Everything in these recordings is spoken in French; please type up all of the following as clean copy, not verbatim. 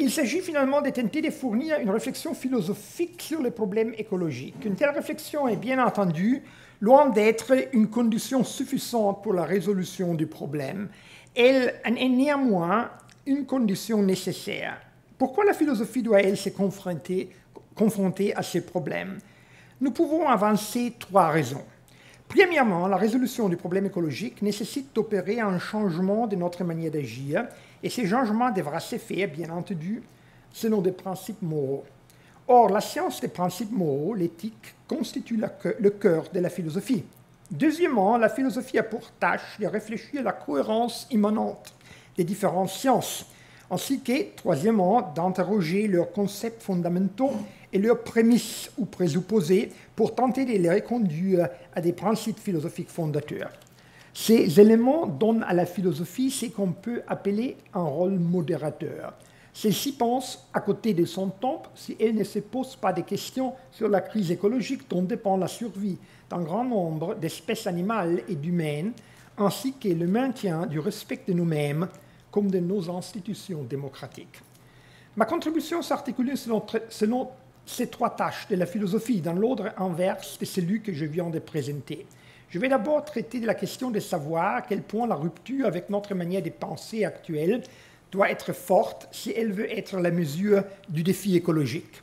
Il s'agit finalement de tenter de fournir une réflexion philosophique sur les problèmes écologiques. Une telle réflexion est bien entendu loin d'être une condition suffisante pour la résolution du problème. Elle en est néanmoins une condition nécessaire. Pourquoi la philosophie doit-elle se confronter à ces problèmes? Nous pouvons avancer 3 raisons. Premièrement, la résolution du problème écologique nécessite d'opérer un changement de notre manière d'agir, et ce changement devra se faire, bien entendu, selon des principes moraux. Or, la science des principes moraux, l'éthique, constitue le cœur de la philosophie. Deuxièmement, la philosophie a pour tâche de réfléchir à la cohérence immanente des différentes sciences, ainsi que, troisièmement, d'interroger leurs concepts fondamentaux et leurs prémices ou présupposés pour tenter de les reconduire à des principes philosophiques fondateurs. Ces éléments donnent à la philosophie ce qu'on peut appeler un rôle modérateur. Celle-ci pense à côté de son temps si elle ne se pose pas de questions sur la crise écologique dont dépend la survie d'un grand nombre d'espèces animales et d'humaines, ainsi que le maintien du respect de nous-mêmes comme de nos institutions démocratiques. Ma contribution s'articule selon ces 3 tâches de la philosophie dans l'ordre inverse de celui que je viens de présenter. Je vais d'abord traiter de la question de savoir à quel point la rupture avec notre manière de penser actuelle doit être forte si elle veut être la mesure du défi écologique.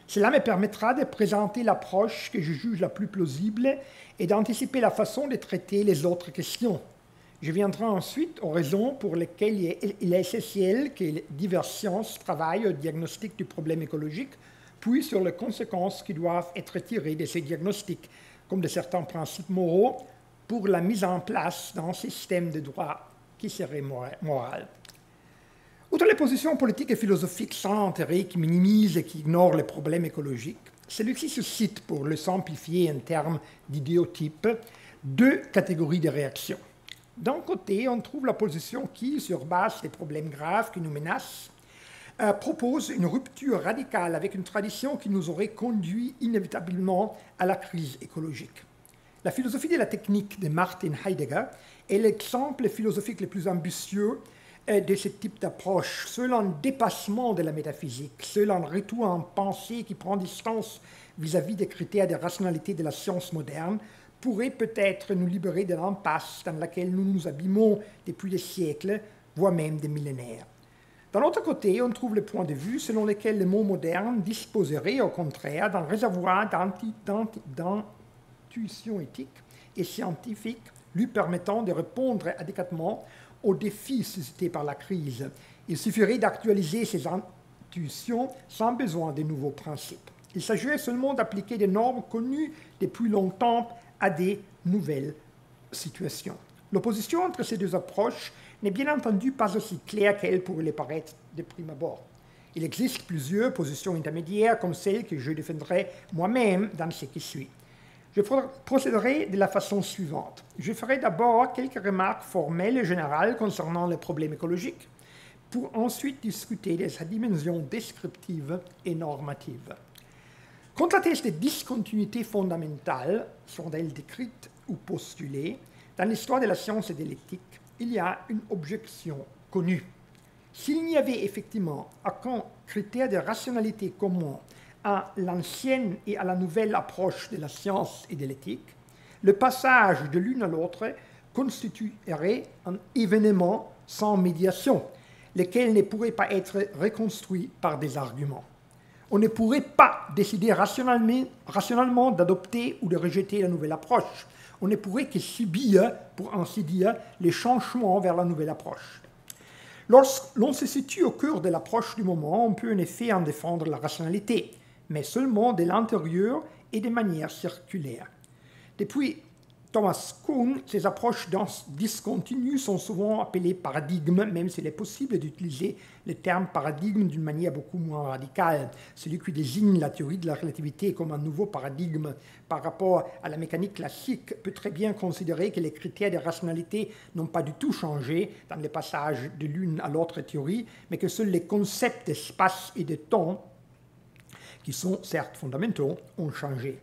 Cela me permettra de présenter l'approche que je juge la plus plausible et d'anticiper la façon de traiter les autres questions. Je viendrai ensuite aux raisons pour lesquelles il est essentiel que les diverses sciences travaillent au diagnostic du problème écologique, puis sur les conséquences qui doivent être tirées de ces diagnostics, comme de certains principes moraux, pour la mise en place d'un système de droit qui serait moral. Outre les positions politiques et philosophiques sans intérêt qui minimisent et qui ignorent les problèmes écologiques, celui-ci suscite, pour le simplifier en termes d'idéotypes, 2 catégories de réactions. D'un côté, on trouve la position qui, sur base des problèmes graves qui nous menacent, propose une rupture radicale avec une tradition qui nous aurait conduit inévitablement à la crise écologique. La philosophie de la technique de Martin Heidegger est l'exemple philosophique le plus ambitieux de ce type d'approche, seul un dépassement de la métaphysique, seul un retour en pensée qui prend distance vis-à-vis des critères de rationalité de la science moderne pourrait peut-être nous libérer de l'impasse dans laquelle nous nous abîmons depuis des siècles, voire même des millénaires. D'un autre côté, on trouve le point de vue selon lequel le monde moderne disposerait au contraire d'un réservoir d'intuition éthique et scientifique lui permettant de répondre adéquatement aux défis suscités par la crise. Il suffirait d'actualiser ces intuitions sans besoin de nouveaux principes. Il s'agirait seulement d'appliquer des normes connues depuis longtemps à des nouvelles situations. L'opposition entre ces 2 approches n'est bien entendu pas aussi claire qu'elle pourrait le paraître de prime abord. Il existe plusieurs positions intermédiaires comme celle que je défendrai moi-même dans ce qui suit. Je procéderai de la façon suivante. Je ferai d'abord quelques remarques formelles et générales concernant les problèmes écologiques, pour ensuite discuter de sa dimension descriptive et normative. Quant à la thèse de discontinuité fondamentale, sont-elles décrites ou postulées, dans l'histoire de la science et de l'éthique, il y a une objection connue. S'il n'y avait effectivement aucun critère de rationalité commun à l'ancienne et à la nouvelle approche de la science et de l'éthique, le passage de l'une à l'autre constituerait un événement sans médiation, lequel ne pourrait pas être reconstruit par des arguments. On ne pourrait pas décider rationnellement d'adopter ou de rejeter la nouvelle approche. On ne pourrait que subir, pour ainsi dire, les changements vers la nouvelle approche. Lorsqu'on se situe au cœur de l'approche du moment, on peut en effet en défendre la rationalité, mais seulement de l'intérieur et de manière circulaire. Depuis Thomas Kuhn, ces approches discontinues sont souvent appelées paradigmes, même s'il est possible d'utiliser le terme paradigme d'une manière beaucoup moins radicale. Celui qui désigne la théorie de la relativité comme un nouveau paradigme par rapport à la mécanique classique peut très bien considérer que les critères de rationalité n'ont pas du tout changé dans le passage de l'une à l'autre théorie, mais que seuls les concepts d'espace et de temps, qui sont certes fondamentaux, ont changé.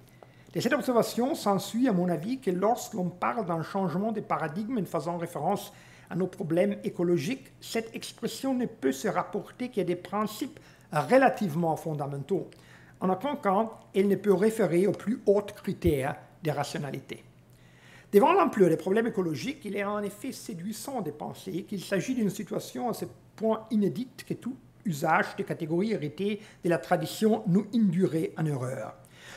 De cette observation s'ensuit, à mon avis, que lorsqu'on parle d'un changement de paradigme en faisant référence à nos problèmes écologiques, cette expression ne peut se rapporter qu'à des principes relativement fondamentaux. En aucun cas, elle ne peut référer aux plus hauts critères de rationalité. Devant l'ampleur des problèmes écologiques, il est en effet séduisant de penser qu'il s'agit d'une situation à ce point inédite que tout usage des catégories héritées de la tradition nous induirait en erreur.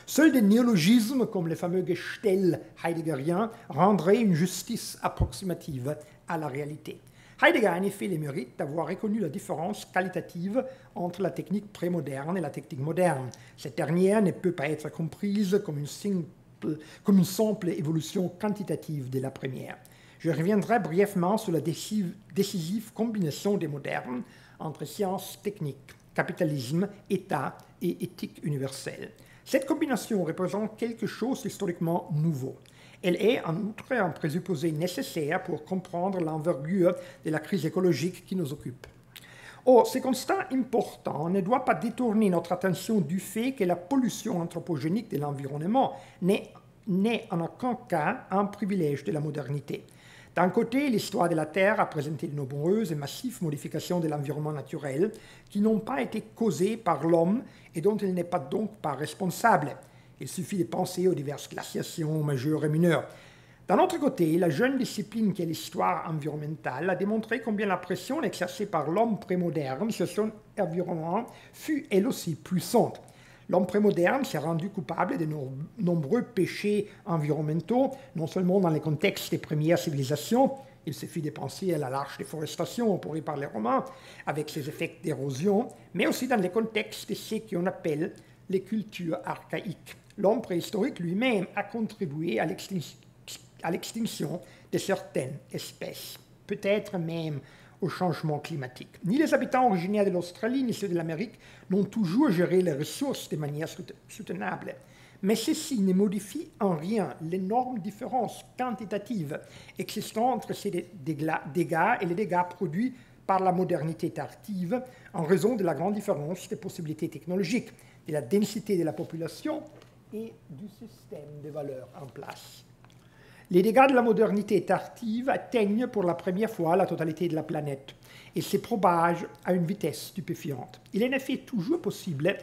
Seuls des néologismes comme le fameux Gestell heideggerien rendraient une justice approximative à la réalité. Heidegger a en effet le mérite d'avoir reconnu la différence qualitative entre la technique prémoderne et la technique moderne. Cette dernière ne peut pas être comprise comme une simple évolution quantitative de la première. Je reviendrai brièvement sur la décisive combinaison des modernes entre sciences techniques, capitalisme, État et éthique universelle. Cette combinaison représente quelque chose d'historiquement nouveau. Elle est en outre un présupposé nécessaire pour comprendre l'envergure de la crise écologique qui nous occupe. Or, ce constat important ne doit pas détourner notre attention du fait que la pollution anthropogénique de l'environnement n'est en aucun cas un privilège de la modernité. D'un côté, l'histoire de la Terre a présenté de nombreuses et massives modifications de l'environnement naturel qui n'ont pas été causées par l'homme et dont il n'est pas donc pas responsable. Il suffit de penser aux diverses glaciations majeures et mineures. D'un autre côté, la jeune discipline qu'est l'histoire environnementale a démontré combien la pression exercée par l'homme prémoderne sur son environnement fut elle aussi puissante. L'homme prémoderne s'est rendu coupable de nombreux péchés environnementaux, non seulement dans les contextes des premières civilisations, il suffit de penser à la large déforestation pourrie par les Romains, avec ses effets d'érosion, mais aussi dans les contextes de ce qu'on appelle les cultures archaïques. L'homme préhistorique lui-même a contribué à l'extinction de certaines espèces, peut-être même au changement climatique. Ni les habitants originaires de l'Australie ni ceux de l'Amérique n'ont toujours géré les ressources de manière soutenable. Mais ceci ne modifie en rien l'énorme différence quantitative existant entre ces dégâts et les dégâts produits par la modernité tardive en raison de la grande différence des possibilités technologiques, de la densité de la population et du système de valeurs en place. Les dégâts de la modernité tardive atteignent pour la première fois la totalité de la planète et se propagent à une vitesse stupéfiante. Il est en effet toujours possible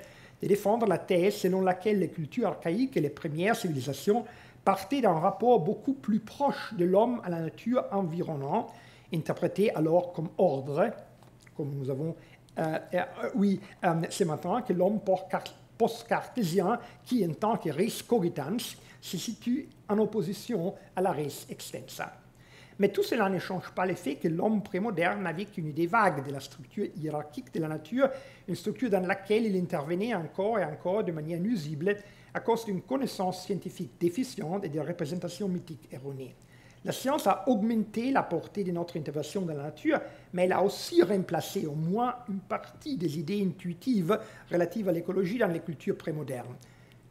de défendre la thèse selon laquelle les cultures archaïques et les premières civilisations partaient d'un rapport beaucoup plus proche de l'homme à la nature environnante, interprété alors comme ordre, comme nous avons ce matin, que l'homme post-cartésien, qui en tant que res cogitans, se situe en opposition à la res extensa. Mais tout cela ne change pas le fait que l'homme prémoderne n'avait qu'une idée vague de la structure hiérarchique de la nature, une structure dans laquelle il intervenait encore et encore de manière nuisible à cause d'une connaissance scientifique déficiente et de représentations mythiques erronées. La science a augmenté la portée de notre intervention dans la nature, mais elle a aussi remplacé au moins une partie des idées intuitives relatives à l'écologie dans les cultures prémodernes.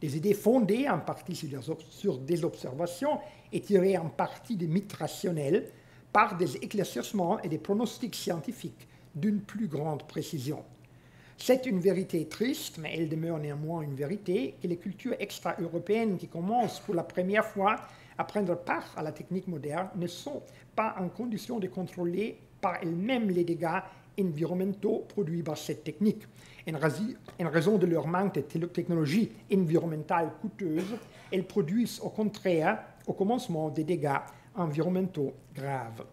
Des idées fondées en partie sur des observations et tirées en partie des mythes rationnels par des éclaircissements et des pronostics scientifiques d'une plus grande précision. C'est une vérité triste, mais elle demeure néanmoins une vérité, que les cultures extra-européennes qui commencent pour la première fois à prendre part à la technique moderne ne sont pas en condition de contrôler par elles-mêmes les dégâts environnementaux produits par cette technique. En raison de leur manque de technologies environnementales coûteuses, elles produisent au contraire, au commencement, des dégâts environnementaux graves.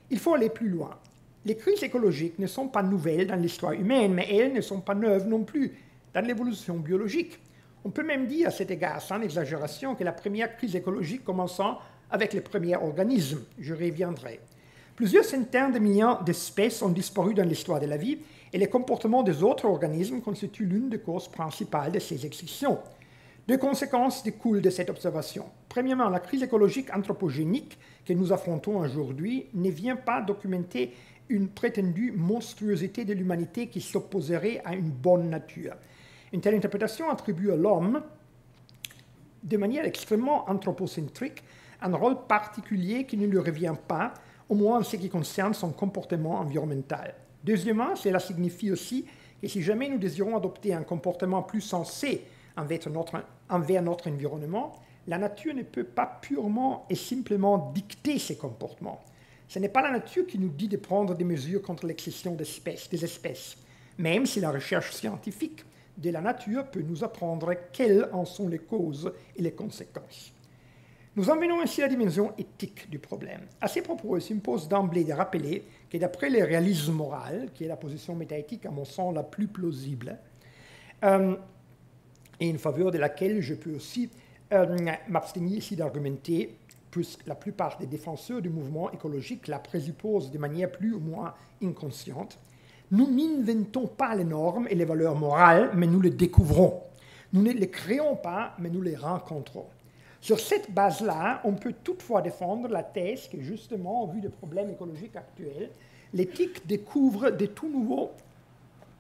Il faut aller plus loin. Les crises écologiques ne sont pas nouvelles dans l'histoire humaine, mais elles ne sont pas neuves non plus dans l'évolution biologique. On peut même dire à cet égard, sans exagération, que la première crise écologique commençant avec les premiers organismes. Je reviendrai. Plusieurs centaines de millions d'espèces ont disparu dans l'histoire de la vie et les comportements des autres organismes constituent l'une des causes principales de ces extinctions. Deux conséquences découlent de cette observation. Premièrement, la crise écologique anthropogénique que nous affrontons aujourd'hui ne vient pas documenter une prétendue monstruosité de l'humanité qui s'opposerait à une bonne nature. Une telle interprétation attribue à l'homme, de manière extrêmement anthropocentrique, un rôle particulier qui ne lui revient pas, au moins en ce qui concerne son comportement environnemental. Deuxièmement, cela signifie aussi que si jamais nous désirons adopter un comportement plus sensé envers notre environnement, la nature ne peut pas purement et simplement dicter ses comportements. Ce n'est pas la nature qui nous dit de prendre des mesures contre l'extinction des espèces, même si la recherche scientifique de la nature peut nous apprendre quelles en sont les causes et les conséquences. Nous en venons ainsi à la dimension éthique du problème. À ces propos, il s'impose d'emblée de rappeler que d'après le réalisme moral, qui est la position métaéthique à mon sens la plus plausible, et en faveur de laquelle je peux aussi m'abstenir ici d'argumenter, puisque la plupart des défenseurs du mouvement écologique la présupposent de manière plus ou moins inconsciente, nous n'inventons pas les normes et les valeurs morales, mais nous les découvrons. Nous ne les créons pas, mais nous les rencontrons. Sur cette base-là, on peut toutefois défendre la thèse que, justement, au vu des problèmes écologiques actuels, l'éthique découvre de tout nouveaux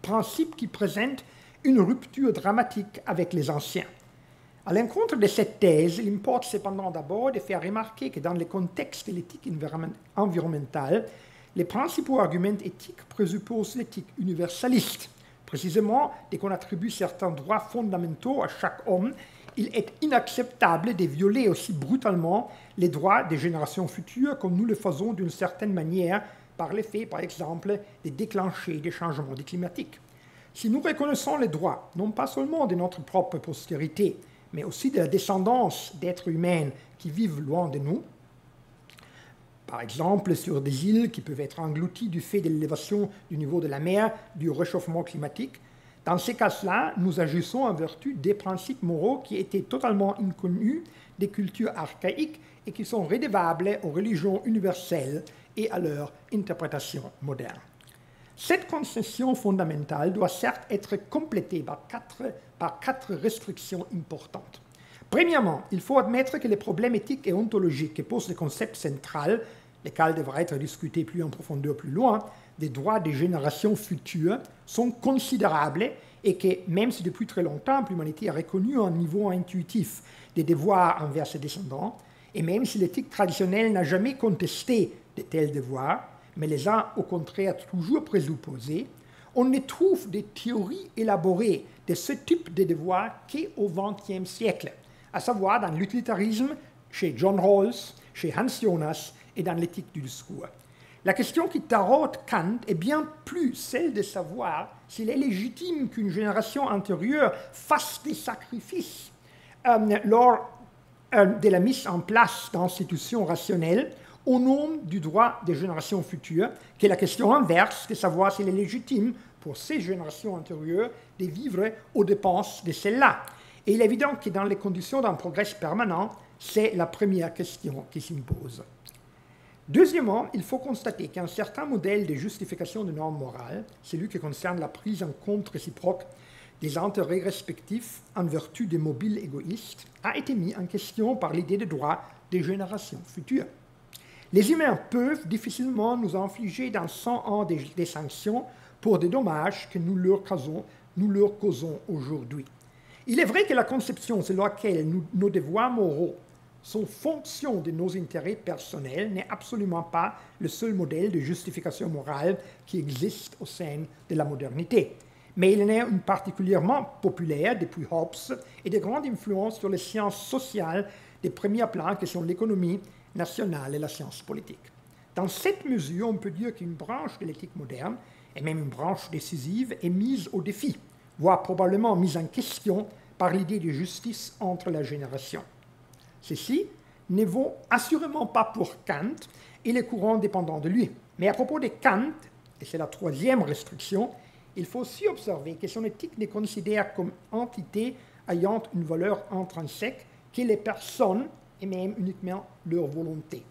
principes qui présentent une rupture dramatique avec les anciens. À l'encontre de cette thèse, il importe cependant d'abord de faire remarquer que dans le contexte de l'éthique environnementale, les principaux arguments éthiques présupposent l'éthique universaliste. Précisément, dès qu'on attribue certains droits fondamentaux à chaque homme, il est inacceptable de violer aussi brutalement les droits des générations futures comme nous le faisons d'une certaine manière par l'effet, par exemple, de déclencher des changements climatiques. Si nous reconnaissons les droits, non pas seulement de notre propre postérité, mais aussi de la descendance d'êtres humains qui vivent loin de nous, par exemple sur des îles qui peuvent être englouties du fait de l'élévation du niveau de la mer, du réchauffement climatique, dans ces cas-là, nous agissons en vertu des principes moraux qui étaient totalement inconnus des cultures archaïques et qui sont redevables aux religions universelles et à leur interprétation moderne. Cette concession fondamentale doit certes être complétée par quatre restrictions importantes. Premièrement, il faut admettre que les problèmes éthiques et ontologiques que pose le concept central, lesquels devraient être discutés plus en profondeur plus loin, des droits des générations futures sont considérables et que, même si depuis très longtemps l'humanité a reconnu un niveau intuitif des devoirs envers ses descendants, et même si l'éthique traditionnelle n'a jamais contesté de tels devoirs, mais les a au contraire toujours présupposés, on ne trouve des théories élaborées de ce type de devoirs qu'au XXe siècle, à savoir dans l'utilitarisme, chez John Rawls, chez Hans Jonas et dans l'éthique du discours. La question qui taraude Kant est bien plus celle de savoir s'il est légitime qu'une génération antérieure fasse des sacrifices lors de la mise en place d'institutions rationnelles au nom du droit des générations futures, qui est la question inverse de savoir s'il est légitime pour ces générations antérieures de vivre aux dépenses de celles-là. Et il est évident que dans les conditions d'un progrès permanent, c'est la première question qui s'impose. Deuxièmement, il faut constater qu'un certain modèle de justification de normes morales, celui qui concerne la prise en compte réciproque des intérêts respectifs en vertu des mobiles égoïstes, a été mis en question par l'idée de droit des générations futures. Les humains peuvent difficilement nous infliger dans 100 ans des sanctions pour des dommages que nous leur causons aujourd'hui. Il est vrai que la conception selon laquelle nos devoirs moraux sont fonction de nos intérêts personnels n'est absolument pas le seul modèle de justification morale qui existe au sein de la modernité. Mais il en est une particulièrement populaire depuis Hobbes et de grande influence sur les sciences sociales des premiers plans que sont l'économie nationale et la science politique. Dans cette mesure, on peut dire qu'une branche de l'éthique moderne, et même une branche décisive, est mise au défi, voire probablement mise en question par l'idée de justice entre les générations. Ceci ne vaut assurément pas pour Kant et les courants dépendants de lui. Mais à propos de Kant, et c'est la troisième restriction, il faut aussi observer que son éthique ne considère comme entité ayant une valeur intrinsèque que les personnes et même uniquement leur volonté.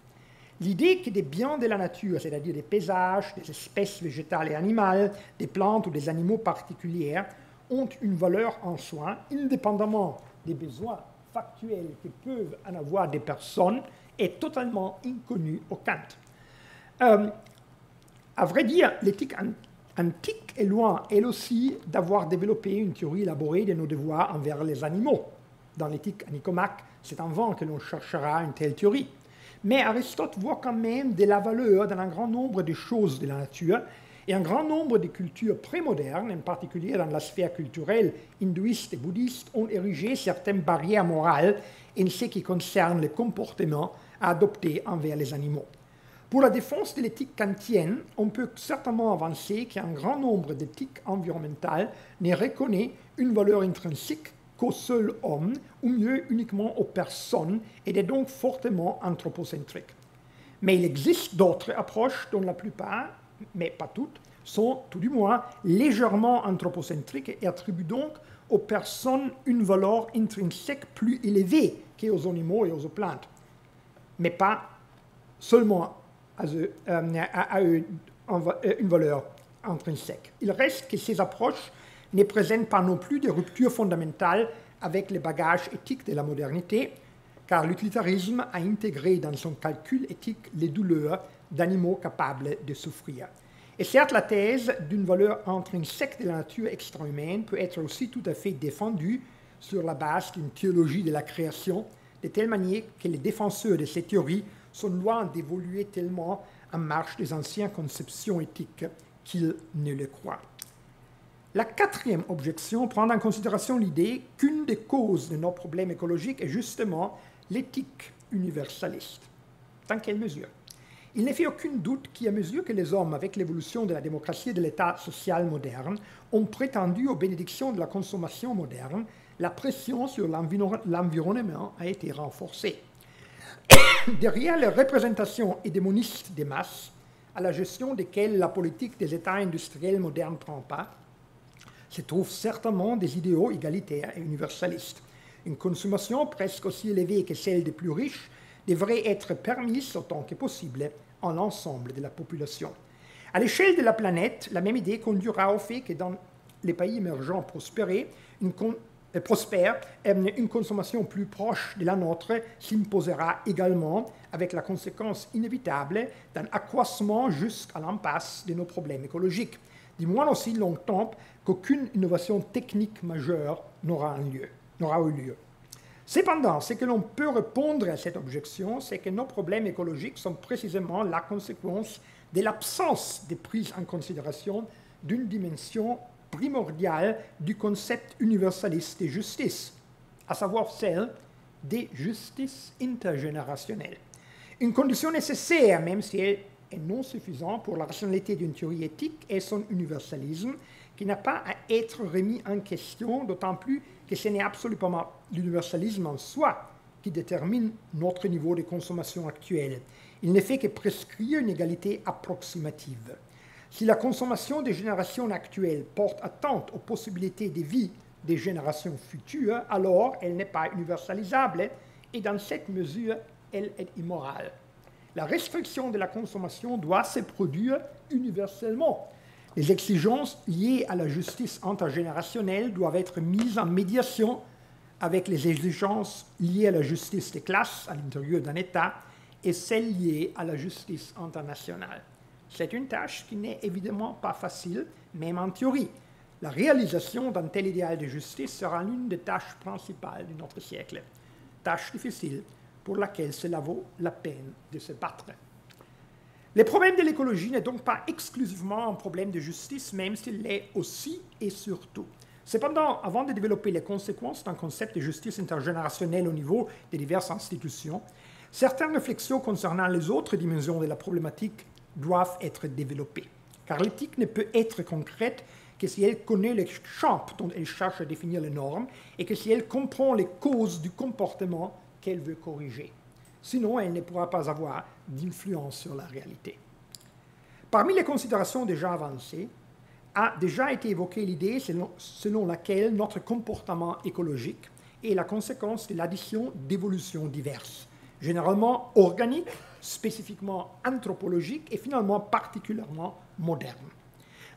L'idée que des biens de la nature, c'est-à-dire des paysages, des espèces végétales et animales, des plantes ou des animaux particuliers, ont une valeur en soi, indépendamment des besoins factuels que peuvent en avoir des personnes, est totalement inconnue au Kant. À vrai dire, l'éthique antique est loin, elle aussi, d'avoir développé une théorie élaborée de nos devoirs envers les animaux. Dans l'éthique à Nicomaque, c'est en vain que l'on cherchera une telle théorie. Mais Aristote voit quand même de la valeur dans un grand nombre de choses de la nature, et un grand nombre de cultures prémodernes, en particulier dans la sphère culturelle hindouiste et bouddhiste, ont érigé certaines barrières morales en ce qui concerne les comportements à adopter envers les animaux. Pour la défense de l'éthique kantienne, on peut certainement avancer qu'un grand nombre d'éthiques environnementales ne reconnaît une valeur intrinsèque qu'au seul homme, ou mieux uniquement aux personnes, et est donc fortement anthropocentrique. Mais il existe d'autres approches dont la plupart, mais pas toutes, sont tout du moins légèrement anthropocentriques et attribuent donc aux personnes une valeur intrinsèque plus élevée qu'aux animaux et aux plantes, mais pas seulement à eux une valeur intrinsèque. Il reste que ces approches ne présentent pas non plus de ruptures fondamentales avec les bagages éthiques de la modernité, car l'utilitarisme a intégré dans son calcul éthique les douleurs d'animaux capables de souffrir. Et certes, la thèse d'une valeur intrinsèque de la nature extra-humaine peut être aussi tout à fait défendue sur la base d'une théologie de la création, de telle manière que les défenseurs de cette théorie sont loin d'évoluer tellement en marge des anciennes conceptions éthiques qu'ils ne le croient. La quatrième objection prend en considération l'idée qu'une des causes de nos problèmes écologiques est justement l'éthique universaliste. Dans quelle mesure? Il ne fait aucun doute qu'à mesure que les hommes, avec l'évolution de la démocratie et de l'état social moderne, ont prétendu aux bénédictions de la consommation moderne, la pression sur l'environnement a été renforcée. Derrière les représentations hédémonistes des masses, à la gestion desquelles la politique des États industriels modernes prend part, se trouvent certainement des idéaux égalitaires et universalistes. Une consommation presque aussi élevée que celle des plus riches devrait être permise autant que possible à l'ensemble de la population. À l'échelle de la planète, la même idée conduira au fait que dans les pays émergents prospères, une consommation plus proche de la nôtre s'imposera également, avec la conséquence inévitable d'un accroissement jusqu'à l'impasse de nos problèmes écologiques, du moins aussi longtemps qu'aucune innovation technique majeure n'aura eu lieu. Cependant, ce que l'on peut répondre à cette objection, c'est que nos problèmes écologiques sont précisément la conséquence de l'absence de prise en considération d'une dimension primordiale du concept universaliste de justice, à savoir celle de justice intergénérationnelle. Une condition nécessaire, même si elle est non suffisante pour la rationalité d'une théorie éthique, est son universalisme, qui n'a pas à être remis en question, d'autant plus que ce n'est absolument pas l'universalisme en soi qui détermine notre niveau de consommation actuel. Il ne fait que prescrire une égalité approximative. Si la consommation des générations actuelles porte atteinte aux possibilités de vie des générations futures, alors elle n'est pas universalisable et dans cette mesure, elle est immorale. La restriction de la consommation doit se produire universellement. Les exigences liées à la justice intergénérationnelle doivent être mises en médiation avec les exigences liées à la justice des classes à l'intérieur d'un État et celles liées à la justice internationale. C'est une tâche qui n'est évidemment pas facile, même en théorie. La réalisation d'un tel idéal de justice sera l'une des tâches principales de notre siècle. Tâche difficile pour laquelle cela vaut la peine de se battre. Le problème de l'écologie n'est donc pas exclusivement un problème de justice, même s'il l'est aussi et surtout. Cependant, avant de développer les conséquences d'un concept de justice intergénérationnelle au niveau des diverses institutions, certaines réflexions concernant les autres dimensions de la problématique doivent être développées. Car l'éthique ne peut être concrète que si elle connaît les champs dont elle cherche à définir les normes et que si elle comprend les causes du comportement qu'elle veut corriger. Sinon, elle ne pourra pas avoir d'influence sur la réalité. Parmi les considérations déjà avancées, a déjà été évoquée l'idée selon laquelle notre comportement écologique est la conséquence de l'addition d'évolutions diverses, généralement organiques, spécifiquement anthropologiques et finalement particulièrement modernes.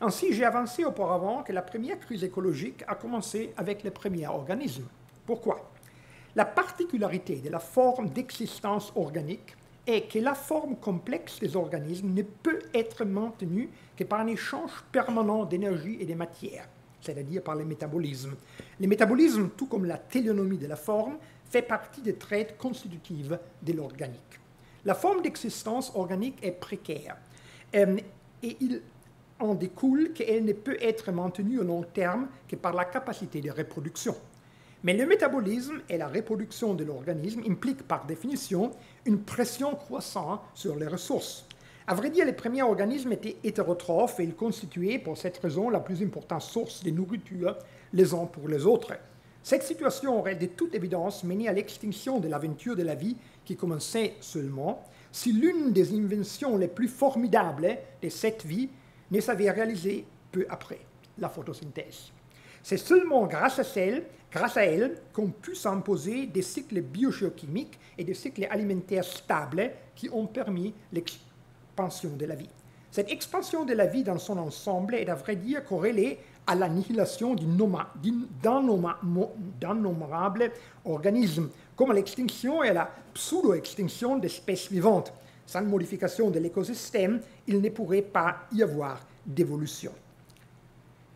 Ainsi, j'ai avancé auparavant que la première crise écologique a commencé avec les premiers organismes. Pourquoi ? La particularité de la forme d'existence organique est que la forme complexe des organismes ne peut être maintenue que par un échange permanent d'énergie et de matière, c'est-à-dire par le métabolisme. Le métabolisme, tout comme la téléonomie de la forme, fait partie des traits constitutifs de l'organique. La forme d'existence organique est précaire et il en découle qu'elle ne peut être maintenue au long terme que par la capacité de reproduction. Mais le métabolisme et la reproduction de l'organisme impliquent par définition une pression croissante sur les ressources. À vrai dire, les premiers organismes étaient hétérotrophes et ils constituaient, pour cette raison, la plus importante source de nourriture les uns pour les autres. Cette situation aurait de toute évidence mené à l'extinction de l'aventure de la vie qui commençait seulement si l'une des inventions les plus formidables de cette vie ne s'avait réalisée peu après, la photosynthèse. C'est seulement grâce à elle qu'on pu s'imposer des cycles biogéochimiques et des cycles alimentaires stables qui ont permis l'expansion de la vie. Cette expansion de la vie dans son ensemble est à vrai dire corrélée à l'annihilation d'innombrables organismes, comme à l'extinction et à la pseudo-extinction d'espèces vivantes. Sans modification de l'écosystème, il ne pourrait pas y avoir d'évolution.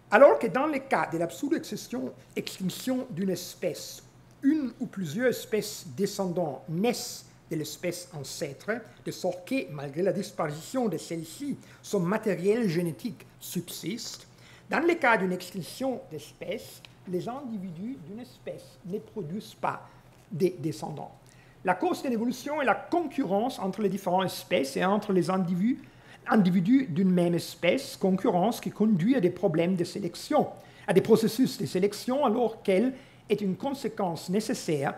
Alors que dans le cas de la pseudo-extinction d'une espèce, une ou plusieurs espèces descendantes naissent de l'espèce ancêtre, de sorte que, malgré la disparition de celle-ci, son matériel génétique subsiste. Dans le cas d'une extinction d'espèces, les individus d'une espèce ne produisent pas des descendants. La cause de l'évolution est la concurrence entre les différentes espèces et entre les individus d'une même espèce, concurrence qui conduit à des problèmes de sélection, à des processus de sélection alors qu'elle est une conséquence nécessaire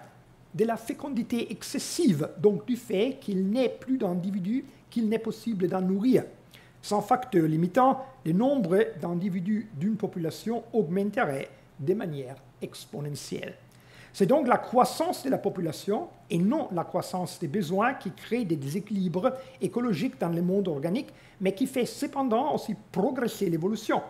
de la fécondité excessive, donc du fait qu'il n'est plus d'individus qu'il n'est possible d'en nourrir. Sans facteur limitant, le nombre d'individus d'une population augmenterait de manière exponentielle. C'est donc la croissance de la population et non la croissance des besoins qui crée des déséquilibres écologiques dans le monde organique, mais qui fait cependant aussi progresser l'évolution.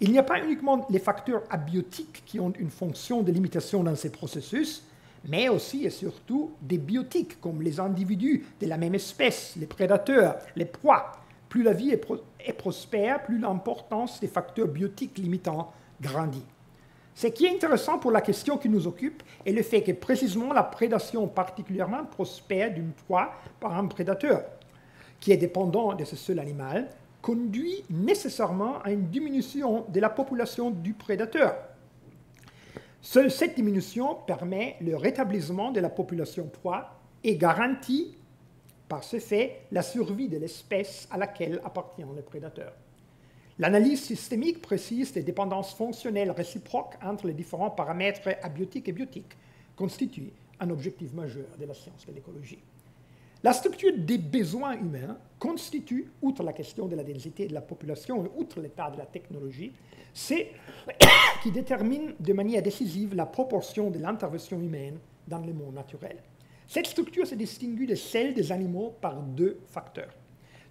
Il n'y a pas uniquement les facteurs abiotiques qui ont une fonction de limitation dans ces processus, mais aussi et surtout des biotiques comme les individus de la même espèce, les prédateurs, les proies. Plus la vie est prospère, plus l'importance des facteurs biotiques limitants grandit. Ce qui est intéressant pour la question qui nous occupe est le fait que précisément la prédation particulièrement prospère d'une proie par un prédateur, qui est dépendant de ce seul animal, conduit nécessairement à une diminution de la population du prédateur. Seule cette diminution permet le rétablissement de la population proie et garantit par ce fait la survie de l'espèce à laquelle appartient le prédateur. L'analyse systémique précise des dépendances fonctionnelles réciproques entre les différents paramètres abiotiques et biotiques constitue un objectif majeur de la science de l'écologie. La structure des besoins humains constitue, outre la question de la densité de la population et outre l'état de la technologie, c'est qui détermine de manière décisive la proportion de l'intervention humaine dans le monde naturel. Cette structure se distingue de celle des animaux par deux facteurs.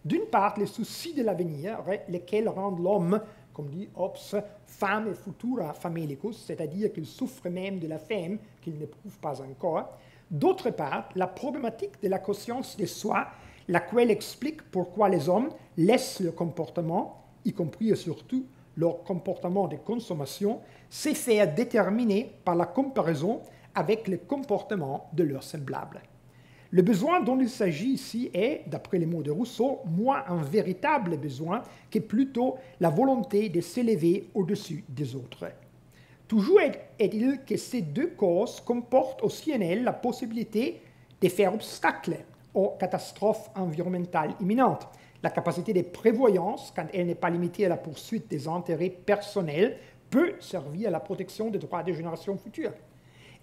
D'une part, les soucis de l'avenir, lesquels rendent l'homme, comme dit Hobbes, fame futura famelicus, c'est-à-dire qu'il souffre même de la faim qu'il n'éprouve pas encore. D'autre part, la problématique de la conscience de soi, laquelle explique pourquoi les hommes laissent leur comportement, y compris et surtout leur comportement de consommation, se faire déterminer par la comparaison avec le comportement de leurs semblables. Le besoin dont il s'agit ici est, d'après les mots de Rousseau, moins un véritable besoin que plutôt la volonté de s'élever au-dessus des autres. Toujours est-il que ces deux causes comportent aussi en elles la possibilité de faire obstacle aux catastrophes environnementales imminentes. La capacité de prévoyance, quand elle n'est pas limitée à la poursuite des intérêts personnels, peut servir à la protection des droits des générations futures.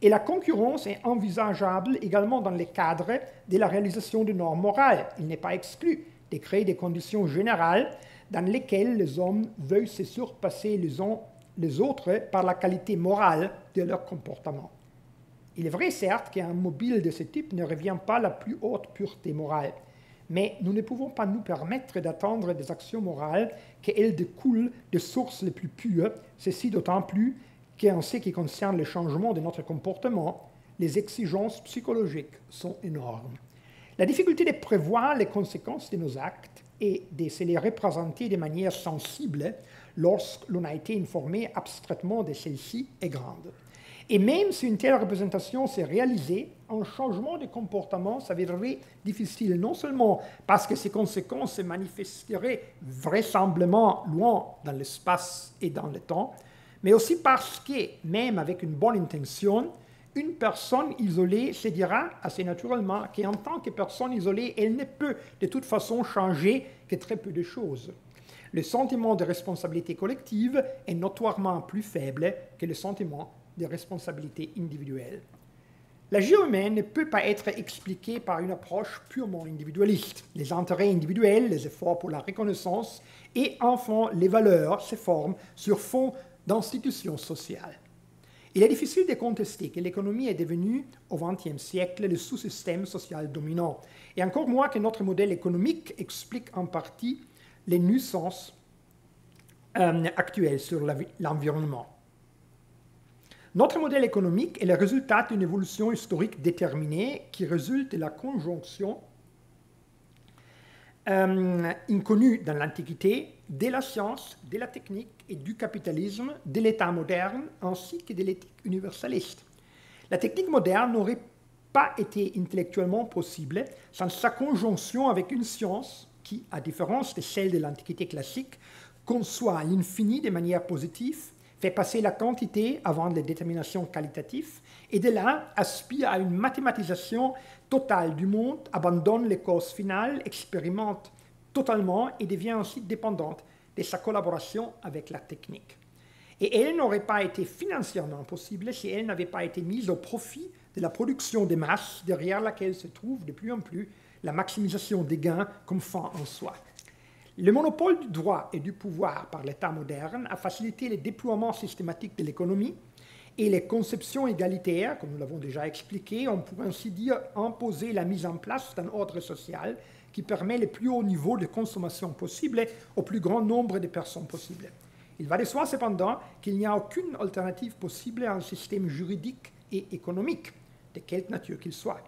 Et la concurrence est envisageable également dans le cadre de la réalisation de normes morales. Il n'est pas exclu de créer des conditions générales dans lesquelles les hommes veulent se surpasser les uns les autres par la qualité morale de leur comportement. Il est vrai, certes, qu'un mobile de ce type ne revient pas à la plus haute pureté morale, mais nous ne pouvons pas nous permettre d'attendre des actions morales qu'elles découlent des sources les plus pures, ceci d'autant plus qu'en ce qui concerne le changement de notre comportement, les exigences psychologiques sont énormes. La difficulté de prévoir les conséquences de nos actes et de se les représenter de manière sensible lorsque l'on a été informé abstraitement de celle-ci est grande. Et même si une telle représentation s'est réalisée, un changement de comportement s'avérerait difficile, non seulement parce que ces conséquences se manifesteraient vraisemblablement loin dans l'espace et dans le temps, mais aussi parce que, même avec une bonne intention, une personne isolée se dira assez naturellement qu'en tant que personne isolée, elle ne peut de toute façon changer que très peu de choses. Le sentiment de responsabilité collective est notoirement plus faible que le sentiment de responsabilité individuelle. La vie humaine ne peut pas être expliquée par une approche purement individualiste. Les intérêts individuels, les efforts pour la reconnaissance et enfin les valeurs se forment sur fond d'institutions sociales. Il est difficile de contester que l'économie est devenue, au XXe siècle, le sous-système social dominant, et encore moins que notre modèle économique explique en partie les nuisances actuelles sur l'environnement. Notre modèle économique est le résultat d'une évolution historique déterminée qui résulte de la conjonction inconnue dans l'Antiquité de la science, de la technique et du capitalisme, de l'État moderne ainsi que de l'éthique universaliste. La technique moderne n'aurait pas été intellectuellement possible sans sa conjonction avec une science qui, à différence de celle de l'Antiquité classique, conçoit l'infini de manière positive, fait passer la quantité avant les déterminations qualitatives, et de là aspire à une mathématisation totale du monde, abandonne les causes finales, expérimente totalement et devient ainsi dépendante de sa collaboration avec la technique. Et elle n'aurait pas été financièrement possible si elle n'avait pas été mise au profit de la production des masses, derrière laquelle se trouve de plus en plus la maximisation des gains comme fin en soi. Le monopole du droit et du pouvoir par l'État moderne a facilité le déploiement systématique de l'économie et les conceptions égalitaires, comme nous l'avons déjà expliqué, on pourrait ainsi dire imposer la mise en place d'un ordre social qui permet le plus haut niveau de consommation possible au plus grand nombre de personnes possible. Il va de soi cependant qu'il n'y a aucune alternative possible à un système juridique et économique, de quelque nature qu'il soit.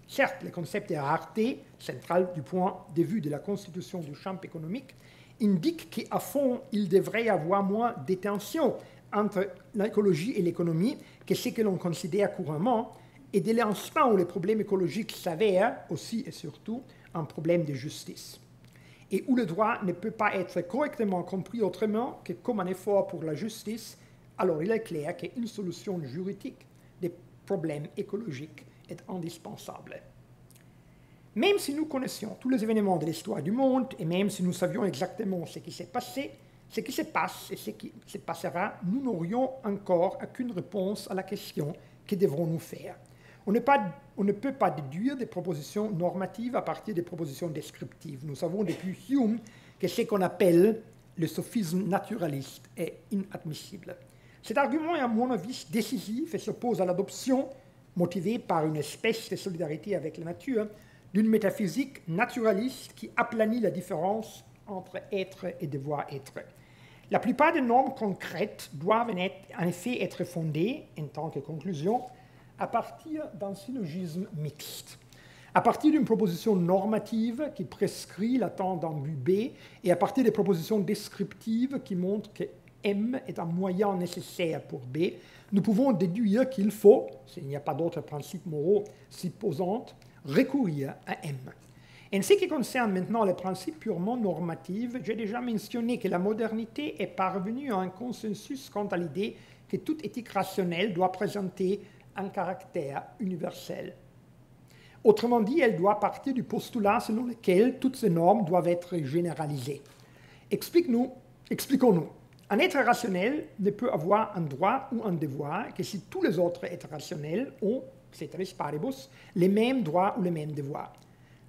Certes, le concept de rareté, central du point de vue de la constitution du champ économique, indique qu'à fond, il devrait y avoir moins de tensions entre l'écologie et l'économie que ce que l'on considère couramment, et dès l'instant où les problèmes écologiques s'avèrent aussi et surtout un problème de justice, et où le droit ne peut pas être correctement compris autrement que comme un effort pour la justice, alors il est clair qu'une solution juridique des problèmes écologiques est indispensable. Même si nous connaissions tous les événements de l'histoire du monde, et même si nous savions exactement ce qui s'est passé, ce qui se passe et ce qui se passera, nous n'aurions encore aucune réponse à la question « que devrons-nous faire ?» On ne peut pas déduire des propositions normatives à partir des propositions descriptives. Nous savons depuis Hume que ce qu'on appelle le sophisme naturaliste est inadmissible. Cet argument est à mon avis décisif et s'oppose à l'adoption, motivée par une espèce de solidarité avec la nature, d'une métaphysique naturaliste qui aplanit la différence entre être et devoir être. La plupart des normes concrètes doivent en effet être fondées, en tant que conclusion, à partir d'un syllogisme mixte, à partir d'une proposition normative qui prescrit l'attente d'un but B et à partir des propositions descriptives qui montrent que M est un moyen nécessaire pour B, nous pouvons déduire qu'il faut, s'il n'y a pas d'autres principes moraux supposants, recourir à M. En ce qui concerne maintenant les principes purement normatifs, j'ai déjà mentionné que la modernité est parvenue à un consensus quant à l'idée que toute éthique rationnelle doit présenter un caractère universel. Autrement dit, elle doit partir du postulat selon lequel toutes ces normes doivent être généralisées. Expliquons-nous. Un être rationnel ne peut avoir un droit ou un devoir que si tous les autres êtres rationnels ont, ceteris paribus, les mêmes droits ou les mêmes devoirs.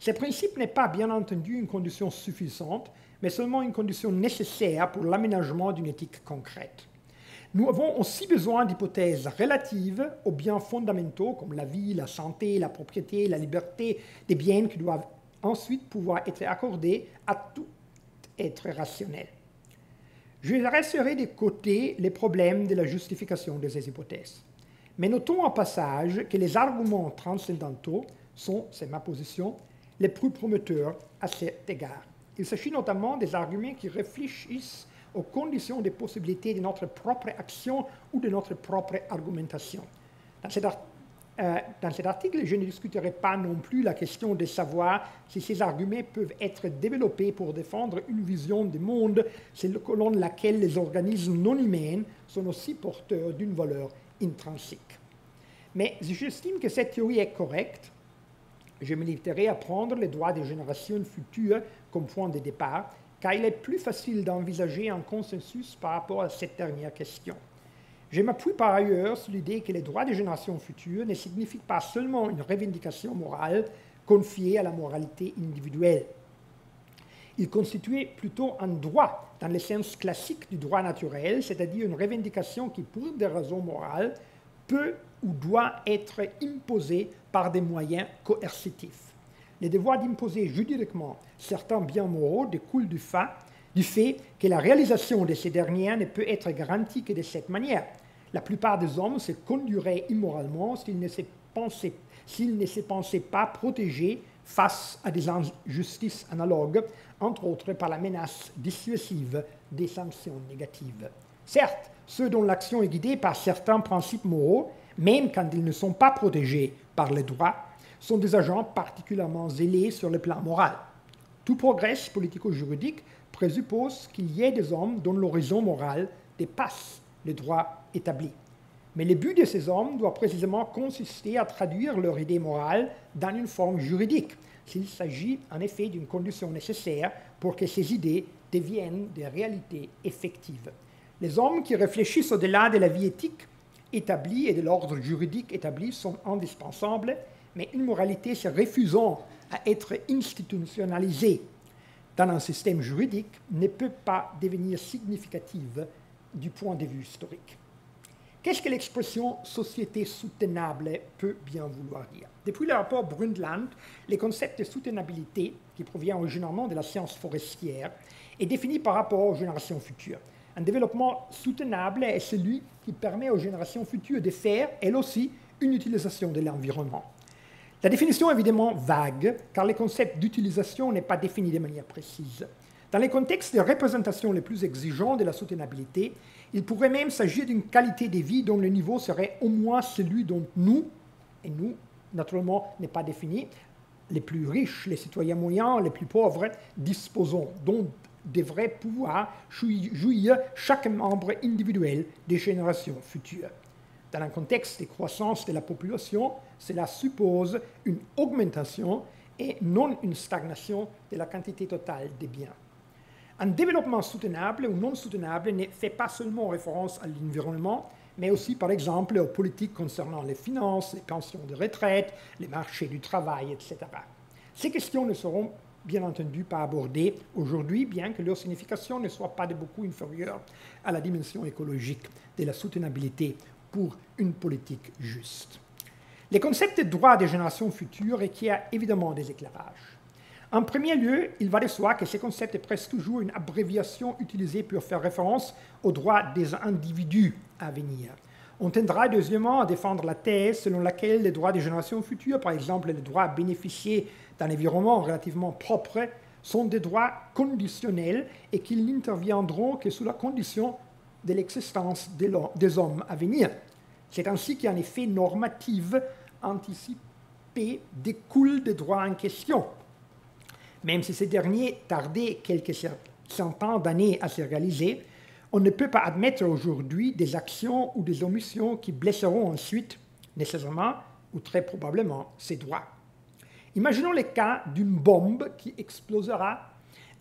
Ce principe n'est pas bien entendu une condition suffisante, mais seulement une condition nécessaire pour l'aménagement d'une éthique concrète. Nous avons aussi besoin d'hypothèses relatives aux biens fondamentaux comme la vie, la santé, la propriété, la liberté, des biens qui doivent ensuite pouvoir être accordés à tout être rationnel. Je laisserai de côté les problèmes de la justification de ces hypothèses. Mais notons en passage que les arguments transcendantaux sont, c'est ma position, les plus prometteurs à cet égard. Il s'agit notamment des arguments qui réfléchissent aux conditions des possibilités de notre propre action ou de notre propre argumentation. Dans cet article, je ne discuterai pas non plus la question de savoir si ces arguments peuvent être développés pour défendre une vision du monde selon laquelle les organismes non humains sont aussi porteurs d'une valeur intrinsique. Mais j'estime que cette théorie est correcte. Je me limiterai à prendre les droits des générations futures comme point de départ, car il est plus facile d'envisager un consensus par rapport à cette dernière question. Je m'appuie par ailleurs sur l'idée que les droits des générations futures ne signifient pas seulement une revendication morale confiée à la moralité individuelle. Ils constituent plutôt un droit dans le sens classique du droit naturel, c'est-à-dire une revendication qui, pour des raisons morales, peut ou doit être imposée par des moyens coercitifs. Le devoir d'imposer juridiquement certains biens moraux découle du fait que la réalisation de ces derniers ne peut être garantie que de cette manière. La plupart des hommes se conduiraient immoralement s'ils ne se pensaient pas protégés face à des injustices analogues, entre autres par la menace dissuasive des sanctions négatives. Certes, ceux dont l'action est guidée par certains principes moraux, même quand ils ne sont pas protégés par les droits, sont des agents particulièrement zélés sur le plan moral. Tout progrès politico-juridique présuppose qu'il y ait des hommes dont l'horizon moral dépasse les droits établis. Mais le but de ces hommes doit précisément consister à traduire leur idée morale dans une forme juridique, s'il s'agit en effet d'une condition nécessaire pour que ces idées deviennent des réalités effectives. Les hommes qui réfléchissent au-delà de la vie éthique établie et de l'ordre juridique établi sont indispensables, mais une moralité se refusant à être institutionnalisée dans un système juridique ne peut pas devenir significative du point de vue historique. Qu'est-ce que l'expression « société soutenable » peut bien vouloir dire? Depuis le rapport Brundtland, le concept de soutenabilité, qui provient originalement de la science forestière, est défini par rapport aux générations futures. Un développement soutenable est celui qui permet aux générations futures de faire, elles aussi, une utilisation de l'environnement. La définition est évidemment vague, car le concept d'utilisation n'est pas défini de manière précise. Dans les contextes de représentation les plus exigeants de la soutenabilité, il pourrait même s'agir d'une qualité de vie dont le niveau serait au moins celui dont nous, et nous, naturellement, n'est pas défini, les plus riches, les citoyens moyens, les plus pauvres, disposons, dont devrait pouvoir jouir chaque membre individuel des générations futures. Dans un contexte de croissance de la population, cela suppose une augmentation et non une stagnation de la quantité totale des biens. Un développement soutenable ou non soutenable ne fait pas seulement référence à l'environnement, mais aussi, par exemple, aux politiques concernant les finances, les pensions de retraite, les marchés du travail, etc. Ces questions ne seront bien entendu pas abordées aujourd'hui, bien que leur signification ne soit pas de beaucoup inférieure à la dimension écologique de la soutenabilité pour une politique juste. Les concepts de droit des générations futures requièrent évidemment des éclairages. En premier lieu, il va de soi que ce concept est presque toujours une abréviation utilisée pour faire référence aux droits des individus à venir. On tendra deuxièmement à défendre la thèse selon laquelle les droits des générations futures, par exemple les droits à bénéficier d'un environnement relativement propre, sont des droits conditionnels et qu'ils n'interviendront que sous la condition de l'existence des hommes à venir. C'est ainsi qu'un effet normatif anticipé découle des droits en question. Même si ces derniers tardaient quelques centaines d'années à se réaliser, on ne peut pas admettre aujourd'hui des actions ou des omissions qui blesseront ensuite, nécessairement ou très probablement, ces droits. Imaginons le cas d'une bombe qui explosera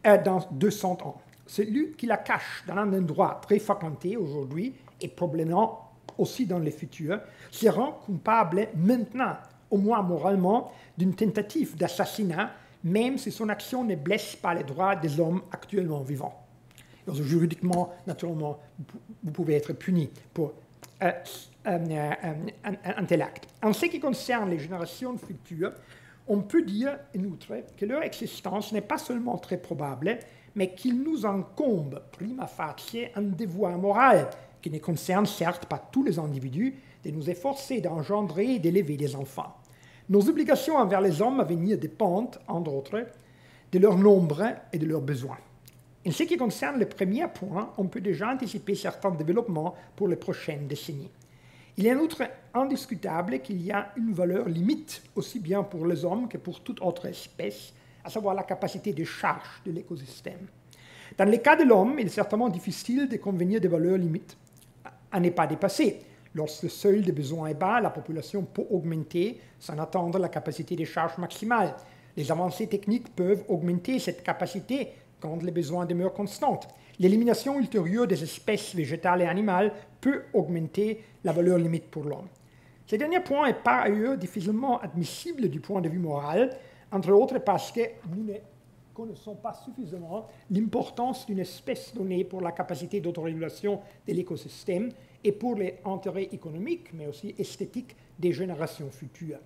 dans 200 ans. Celui qui la cache dans un endroit très fréquenté aujourd'hui et probablement aussi dans le futur se rend coupable maintenant, au moins moralement, d'une tentative d'assassinat, même si son action ne blesse pas les droits des hommes actuellement vivants. Donc, juridiquement, naturellement, vous pouvez être puni pour un tel acte. En ce qui concerne les générations futures, on peut dire, en outre, que leur existence n'est pas seulement très probable, mais qu'il nous incombe, prima facie, un devoir moral, qui ne concerne certes pas tous les individus, de nous efforcer d'engendrer et d'élever des enfants. Nos obligations envers les hommes à venir dépendent, entre autres, de leur nombre et de leurs besoins. En ce qui concerne le premier point, on peut déjà anticiper certains développements pour les prochaines décennies. Il est en outre indiscutable qu'il y a une valeur limite, aussi bien pour les hommes que pour toute autre espèce, à savoir la capacité de charge de l'écosystème. Dans le cas de l'homme, il est certainement difficile de convenir des valeurs limites à ne pas dépasser. Lorsque le seuil de besoin est bas, la population peut augmenter sans atteindre la capacité de charge maximale. Les avancées techniques peuvent augmenter cette capacité quand les besoins demeurent constants. L'élimination ultérieure des espèces végétales et animales peut augmenter la valeur limite pour l'homme. Ce dernier point est par ailleurs difficilement admissible du point de vue moral, entre autres parce que nous ne connaissons pas suffisamment l'importance d'une espèce donnée pour la capacité d'autorégulation de l'écosystème et pour les intérêts économiques, mais aussi esthétiques des générations futures.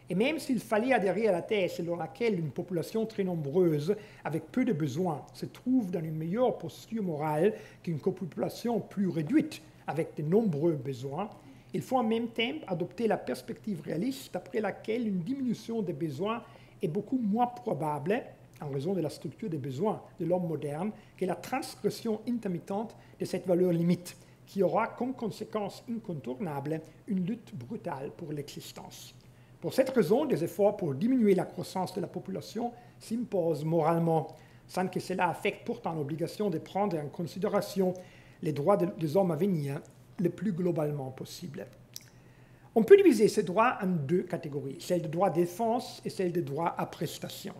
Et même s'il fallait adhérer à la thèse selon laquelle une population très nombreuse, avec peu de besoins, se trouve dans une meilleure posture morale qu'une population plus réduite, avec de nombreux besoins, il faut en même temps adopter la perspective réaliste d'après laquelle une diminution des besoins est beaucoup moins probable, en raison de la structure des besoins de l'homme moderne, que la transgression intermittente de cette valeur limite, qui aura comme conséquence incontournable une lutte brutale pour l'existence. Pour cette raison, des efforts pour diminuer la croissance de la population s'imposent moralement, sans que cela affecte pourtant l'obligation de prendre en considération les droits des hommes à venir le plus globalement possible. On peut diviser ces droits en deux catégories, celle de droit de défense et celle de droit à prestation.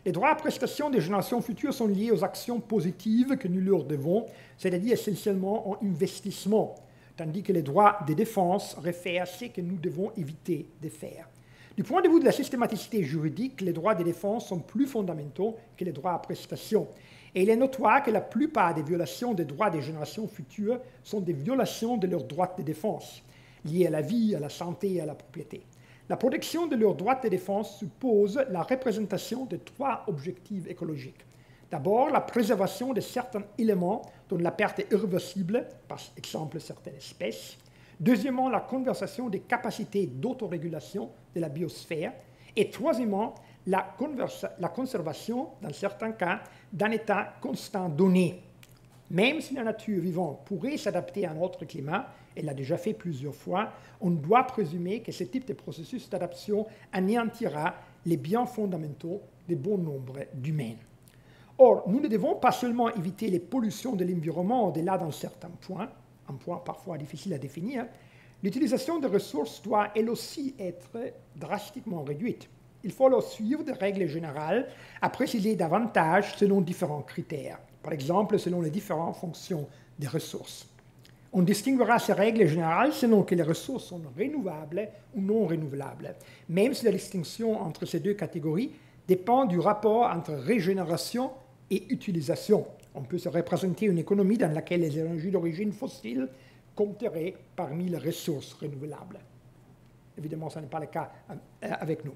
Les droits à prestation des générations futures sont liés aux actions positives que nous leur devons, c'est-à-dire essentiellement en investissement, tandis que les droits de défense réfèrent à ce que nous devons éviter de faire. Du point de vue de la systématicité juridique, les droits de défense sont plus fondamentaux que les droits à prestation. Et il est notoire que la plupart des violations des droits des générations futures sont des violations de leurs droits de défense, liées à la vie, à la santé et à la propriété. La protection de leurs droits de défense suppose la représentation de trois objectifs écologiques. D'abord, la préservation de certains éléments dont la perte est irréversible, par exemple certaines espèces. Deuxièmement, la conservation des capacités d'autorégulation de la biosphère. Et troisièmement, la conservation, dans certains cas, d'un état constant donné. Même si la nature vivante pourrait s'adapter à notre climat, elle l'a déjà fait plusieurs fois, on doit présumer que ce type de processus d'adaptation anéantira les biens fondamentaux de bon nombre d'humains. Or, nous ne devons pas seulement éviter les pollutions de l'environnement au-delà d'un certain point, un point parfois difficile à définir, l'utilisation des ressources doit elle aussi être drastiquement réduite. Il faut alors suivre des règles générales à préciser davantage selon différents critères, par exemple selon les différentes fonctions des ressources. On distinguera ces règles générales selon que les ressources sont renouvelables ou non renouvelables, même si la distinction entre ces deux catégories dépend du rapport entre régénération et utilisation. On peut se représenter une économie dans laquelle les énergies d'origine fossile compteraient parmi les ressources renouvelables. Évidemment, ce n'est pas le cas avec nous.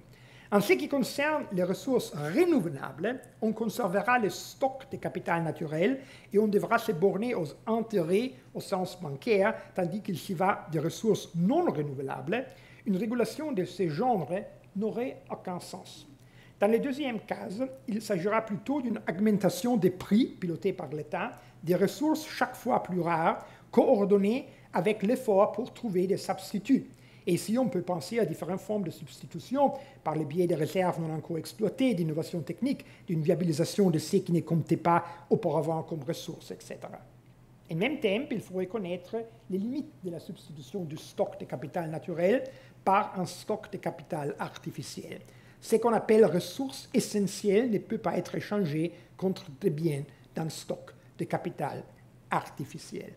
En ce qui concerne les ressources renouvelables, on conservera les stocks de capital naturel et on devra se borner aux intérêts au sens bancaire, tandis qu'il s'y va des ressources non renouvelables. Une régulation de ce genre n'aurait aucun sens. Dans le deuxième cas, il s'agira plutôt d'une augmentation des prix pilotée par l'État, des ressources chaque fois plus rares, coordonnées avec l'effort pour trouver des substituts. Et ici, on peut penser à différentes formes de substitution par le biais des réserves non encore exploitées, d'innovations techniques, d'une viabilisation de ce qui ne comptait pas auparavant comme ressources, etc. En même temps, il faut reconnaître les limites de la substitution du stock de capital naturel par un stock de capital artificiel. Ce qu'on appelle ressources essentielles ne peut pas être échangé contre des biens d'un stock de capital artificiel.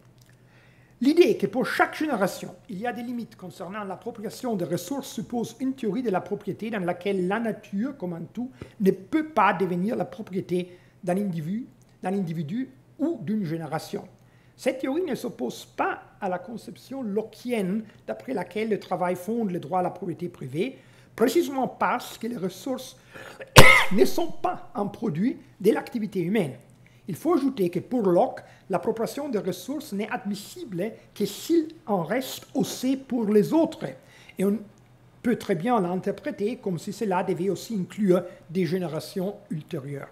L'idée que pour chaque génération, il y a des limites concernant l'appropriation des ressources suppose une théorie de la propriété dans laquelle la nature, comme un tout, ne peut pas devenir la propriété d'un individu ou d'une génération. Cette théorie ne s'oppose pas à la conception lockienne d'après laquelle le travail fonde le droit à la propriété privée, précisément parce que les ressources ne sont pas un produit de l'activité humaine. Il faut ajouter que pour Locke, l'appropriation des ressources n'est admissible que s'il en reste aussi pour les autres. Et on peut très bien l'interpréter comme si cela devait aussi inclure des générations ultérieures.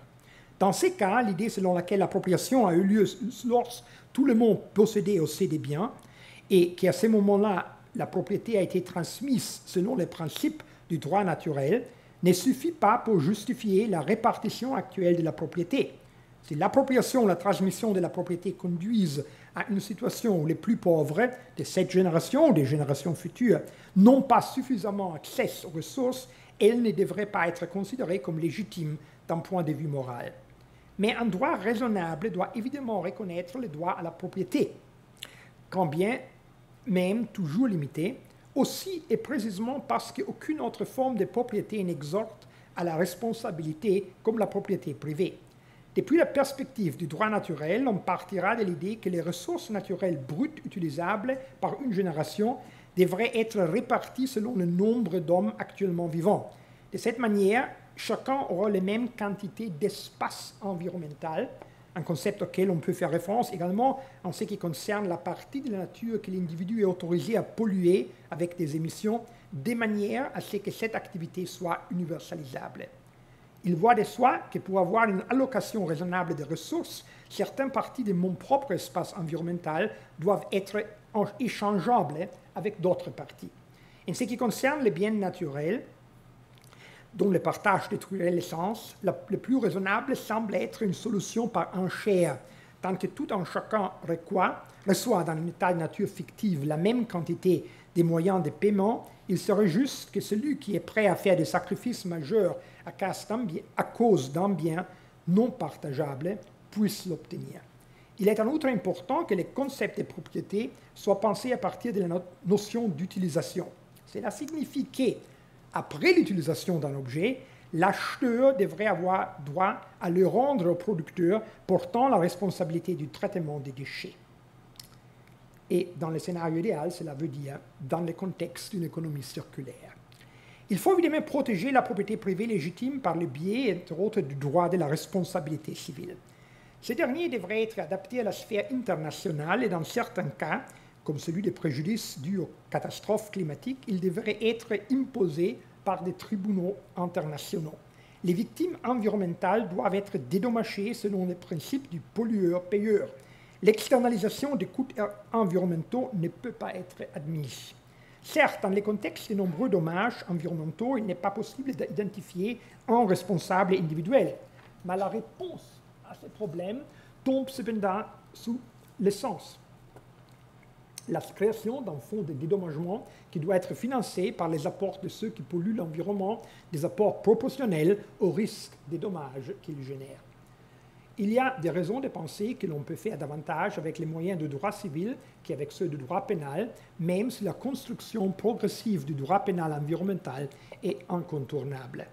Dans ces cas, l'idée selon laquelle l'appropriation a eu lieu lorsque tout le monde possédait aussi des biens et qu'à ce moment-là, la propriété a été transmise selon les principes du droit naturel, ne suffit pas pour justifier la répartition actuelle de la propriété. Si l'appropriation ou la transmission de la propriété conduisent à une situation où les plus pauvres de cette génération ou des générations futures n'ont pas suffisamment accès aux ressources, elles ne devraient pas être considérées comme légitimes d'un point de vue moral. Mais un droit raisonnable doit évidemment reconnaître le droit à la propriété, quand bien même toujours limité, aussi et précisément parce qu'aucune autre forme de propriété n'exhorte à la responsabilité comme la propriété privée. Depuis la perspective du droit naturel, on partira de l'idée que les ressources naturelles brutes utilisables par une génération devraient être réparties selon le nombre d'hommes actuellement vivants. De cette manière, chacun aura la même quantité d'espace environnemental, un concept auquel on peut faire référence également en ce qui concerne la partie de la nature que l'individu est autorisé à polluer avec des émissions, de manière à ce que cette activité soit universalisable. Il va de soi que pour avoir une allocation raisonnable de ressources, certaines parties de mon propre espace environnemental doivent être échangeables avec d'autres parties. En ce qui concerne les biens naturels, dont le partage détruirait l'essence, le plus raisonnable semble être une solution par enchère, tant que tout un chacun reçoit dans un état de nature fictive la même quantité des moyens de paiement, il serait juste que celui qui est prêt à faire des sacrifices majeurs à cause d'un bien non partageable puisse l'obtenir. Il est en outre important que les concepts de propriété soient pensés à partir de la notion d'utilisation. Cela signifie que, après l'utilisation d'un objet, l'acheteur devrait avoir droit à le rendre au producteur portant la responsabilité du traitement des déchets. Et dans le scénario idéal, cela veut dire dans le contexte d'une économie circulaire. Il faut évidemment protéger la propriété privée légitime par le biais, entre autres, du droit de la responsabilité civile. Ce dernier devrait être adapté à la sphère internationale et dans certains cas, comme celui des préjudices dus aux catastrophes climatiques, il devrait être imposé par des tribunaux internationaux. Les victimes environnementales doivent être dédommagées selon les principes du pollueur-payeur. L'externalisation des coûts environnementaux ne peut pas être admise. Certes, dans les contextes de nombreux dommages environnementaux, il n'est pas possible d'identifier un responsable individuel. Mais la réponse à ce problème tombe cependant sous l'essence. La création d'un fonds de dédommagement qui doit être financé par les apports de ceux qui polluent l'environnement, des apports proportionnels au risque des dommages qu'ils génèrent. Il y a des raisons de penser que l'on peut faire davantage avec les moyens de droit civil qu'avec ceux du droit pénal, même si la construction progressive du droit pénal environnemental est incontournable.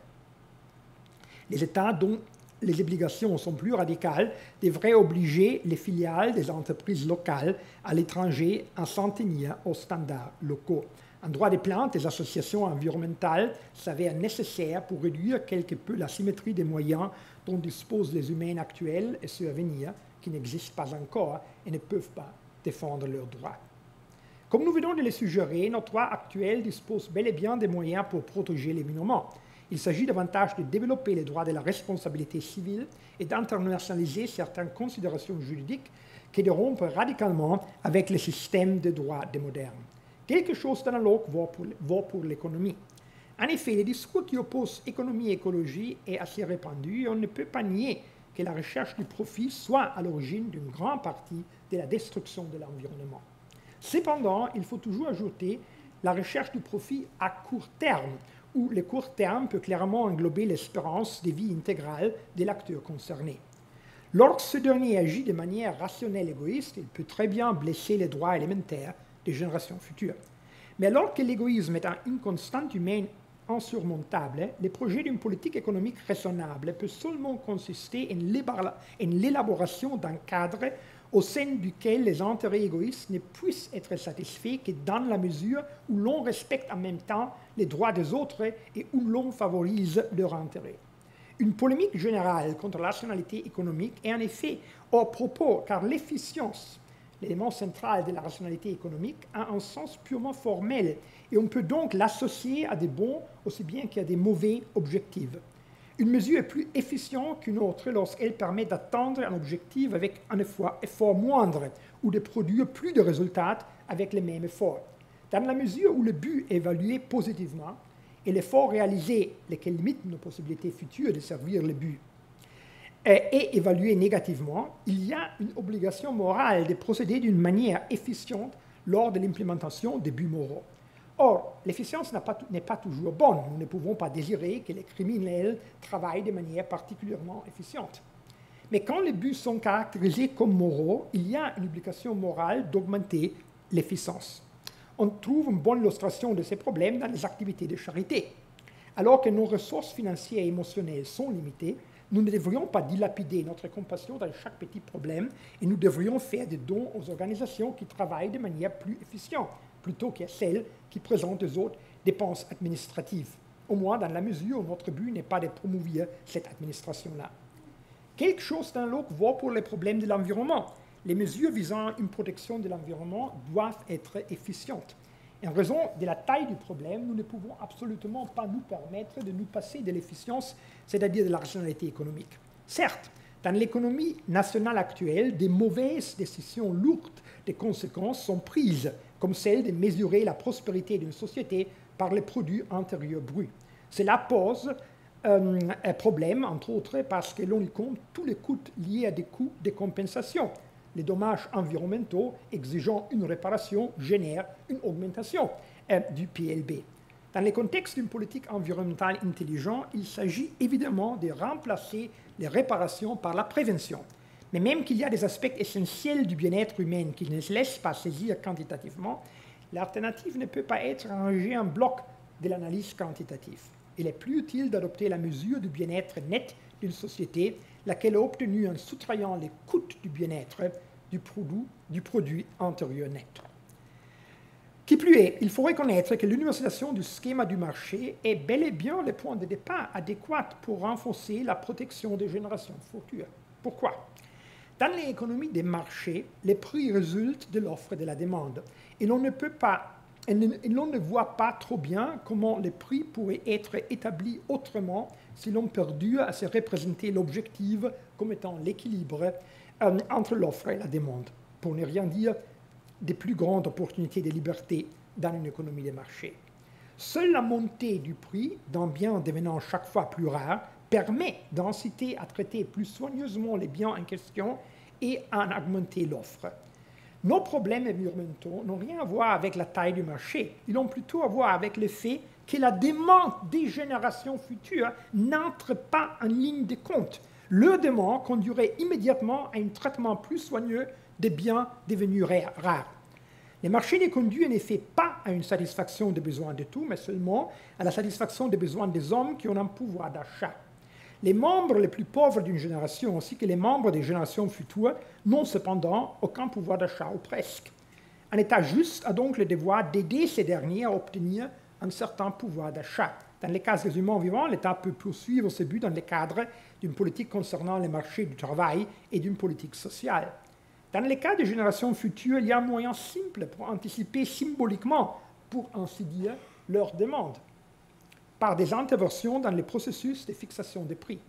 Les États dont les obligations sont plus radicales devraient obliger les filiales des entreprises locales à l'étranger à s'en tenir aux standards locaux. En droit des plantes, les associations environnementales s'avèrent nécessaires pour réduire quelque peu la symétrie des moyens dont disposent les humains actuels et ceux à venir, qui n'existent pas encore et ne peuvent pas défendre leurs droits. Comme nous venons de le suggérer, notre droit actuel dispose bel et bien des moyens pour protéger les monuments. Il s'agit davantage de développer les droits de la responsabilité civile et d'internationaliser certaines considérations juridiques que de rompre radicalement avec le système de droit des modernes. Quelque chose d'analogue vaut pour l'économie. En effet, le discours qui oppose économie et écologie est assez répandu et on ne peut pas nier que la recherche du profit soit à l'origine d'une grande partie de la destruction de l'environnement. Cependant, il faut toujours ajouter la recherche du profit à court terme, où le court terme peut clairement englober l'espérance de vie intégrale de l'acteur concerné. Lorsque ce dernier agit de manière rationnelle et égoïste, il peut très bien blesser les droits élémentaires des générations futures. Mais alors que l'égoïsme est une constante humaine insurmontable, le projet d'une politique économique raisonnable peut seulement consister en l'élaboration d'un cadre au sein duquel les intérêts égoïstes ne puissent être satisfaits que dans la mesure où l'on respecte en même temps les droits des autres et où l'on favorise leur intérêt. Une polémique générale contre la rationalité économique est en effet hors propos, car l'efficience, l'élément central de la rationalité économique, a un sens purement formel et on peut donc l'associer à des bons aussi bien qu'à des mauvais objectifs. Une mesure est plus efficiente qu'une autre lorsqu'elle permet d'atteindre un objectif avec un effort moindre ou de produire plus de résultats avec le même effort. Dans la mesure où le but est évalué positivement et l'effort réalisé, lequel limite nos possibilités futures de servir le but. est évalué négativement, il y a une obligation morale de procéder d'une manière efficiente lors de l'implémentation des buts moraux. Or, l'efficience n'est pas toujours bonne. Nous ne pouvons pas désirer que les criminels travaillent de manière particulièrement efficiente. Mais quand les buts sont caractérisés comme moraux, il y a une obligation morale d'augmenter l'efficience. On trouve une bonne illustration de ces problèmes dans les activités de charité. Alors que nos ressources financières et émotionnelles sont limitées, nous ne devrions pas dilapider notre compassion dans chaque petit problème et nous devrions faire des dons aux organisations qui travaillent de manière plus efficiente, plutôt qu'à celles qui présentent des autres dépenses administratives, au moins dans la mesure où notre but n'est pas de promouvoir cette administration-là. Quelque chose d'analogue vaut pour les problèmes de l'environnement. Les mesures visant une protection de l'environnement doivent être efficientes. En raison de la taille du problème, nous ne pouvons absolument pas nous permettre de nous passer de l'efficience, c'est-à-dire de la rationalité économique. Certes, dans l'économie nationale actuelle, des mauvaises décisions lourdes de conséquences sont prises, comme celle de mesurer la prospérité d'une société par les produits intérieurs bruts. Cela pose un problème, entre autres, parce que l'on y compte tous les coûts liés à des coûts de compensation. Les dommages environnementaux exigeant une réparation génèrent une augmentation du PLB. Dans le contexte d'une politique environnementale intelligente, il s'agit évidemment de remplacer les réparations par la prévention. Mais même qu'il y a des aspects essentiels du bien-être humain qui ne se laissent pas saisir quantitativement, l'alternative ne peut pas être arrangée en bloc de l'analyse quantitative. Il est plus utile d'adopter la mesure du bien-être net d'une société, laquelle a obtenu en soustrayant les coûts du bien-être du produit intérieur net. Qui plus est, il faut reconnaître que l'universalisation du schéma du marché est bel et bien le point de départ adéquat pour renforcer la protection des générations futures. Pourquoi? Dans l'économie des marchés, les prix résultent de l'offre et de la demande. Et l'on ne voit pas trop bien comment les prix pourraient être établis autrement si l'on perdure à se représenter l'objectif comme étant l'équilibre entre l'offre et la demande, pour ne rien dire des plus grandes opportunités de liberté dans une économie de marché. Seule la montée du prix d'un bien devenant chaque fois plus rare permet d'inciter à traiter plus soigneusement les biens en question et à en augmenter l'offre. Nos problèmes environnementaux n'ont rien à voir avec la taille du marché, ils ont plutôt à voir avec le fait que la demande des générations futures n'entre pas en ligne de compte. Leur demande conduirait immédiatement à un traitement plus soigneux des biens devenus rares. Les marchés ne conduisent en effet pas à une satisfaction des besoins de tous, mais seulement à la satisfaction des besoins des hommes qui ont un pouvoir d'achat. Les membres les plus pauvres d'une génération, ainsi que les membres des générations futures, n'ont cependant aucun pouvoir d'achat, ou presque. Un État juste a donc le devoir d'aider ces derniers à obtenir un certain pouvoir d'achat. Dans les cas des humains vivants, l'État peut poursuivre ce but dans le cadre d'une politique concernant les marchés du travail et d'une politique sociale. Dans les cas des générations futures, il y a un moyen simple pour anticiper symboliquement, pour ainsi dire, leurs demandes, par des interventions dans les processus de fixation des prix.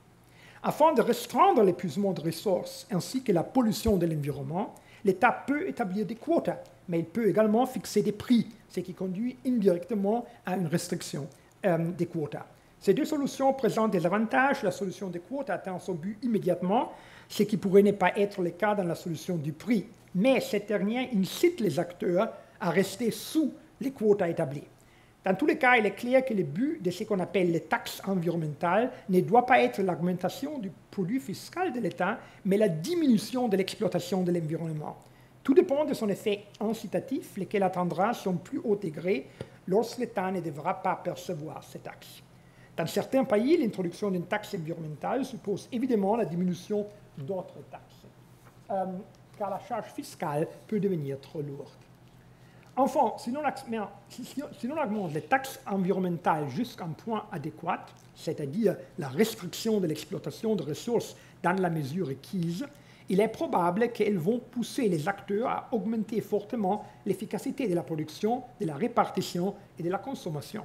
Afin de restreindre l'épuisement de ressources ainsi que la pollution de l'environnement, l'État peut établir des quotas, mais il peut également fixer des prix, ce qui conduit indirectement à une restriction des quotas. Ces deux solutions présentent des avantages. La solution des quotas atteint son but immédiatement, ce qui pourrait ne pas être le cas dans la solution du prix. Mais cette dernière incite les acteurs à rester sous les quotas établis. Dans tous les cas, il est clair que le but de ce qu'on appelle les taxes environnementales ne doit pas être l'augmentation du produit fiscal de l'État, mais la diminution de l'exploitation de l'environnement. Tout dépend de son effet incitatif, lequel atteindra son plus haut degré lorsque l'État ne devra pas percevoir ces taxes. Dans certains pays, l'introduction d'une taxe environnementale suppose évidemment la diminution d'autres taxes, car la charge fiscale peut devenir trop lourde. Enfin, si l'on augmente les taxes environnementales jusqu'à un point adéquat, c'est-à-dire la restriction de l'exploitation de ressources dans la mesure requise, il est probable qu'elles vont pousser les acteurs à augmenter fortement l'efficacité de la production, de la répartition et de la consommation.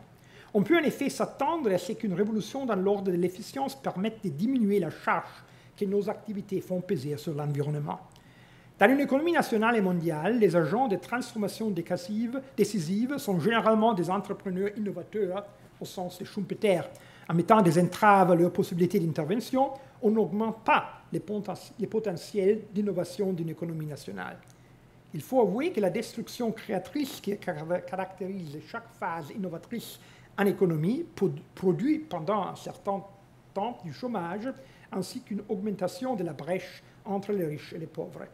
On peut en effet s'attendre à ce qu'une révolution dans l'ordre de l'efficience permette de diminuer la charge que nos activités font peser sur l'environnement. Dans une économie nationale et mondiale, les agents de transformation décisives sont généralement des entrepreneurs innovateurs au sens de Schumpeter. En mettant des entraves à leurs possibilités d'intervention, on n'augmente pas les potentiels d'innovation d'une économie nationale. Il faut avouer que la destruction créatrice qui caractérise chaque phase innovatrice en économie produit pendant un certain temps du chômage ainsi qu'une augmentation de la brèche entre les riches et les pauvres.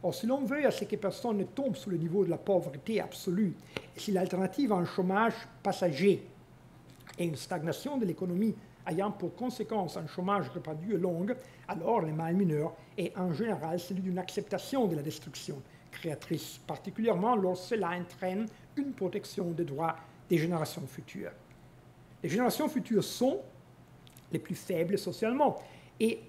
Or, si l'on veut à ce que personne ne tombe sous le niveau de la pauvreté absolue, et si l'alternative à un chômage passager et une stagnation de l'économie ayant pour conséquence un chômage répandu et long, alors le mal mineur est en général celui d'une acceptation de la destruction créatrice, particulièrement lorsque cela entraîne une protection des droits des générations futures. Les générations futures sont les plus faibles socialement, et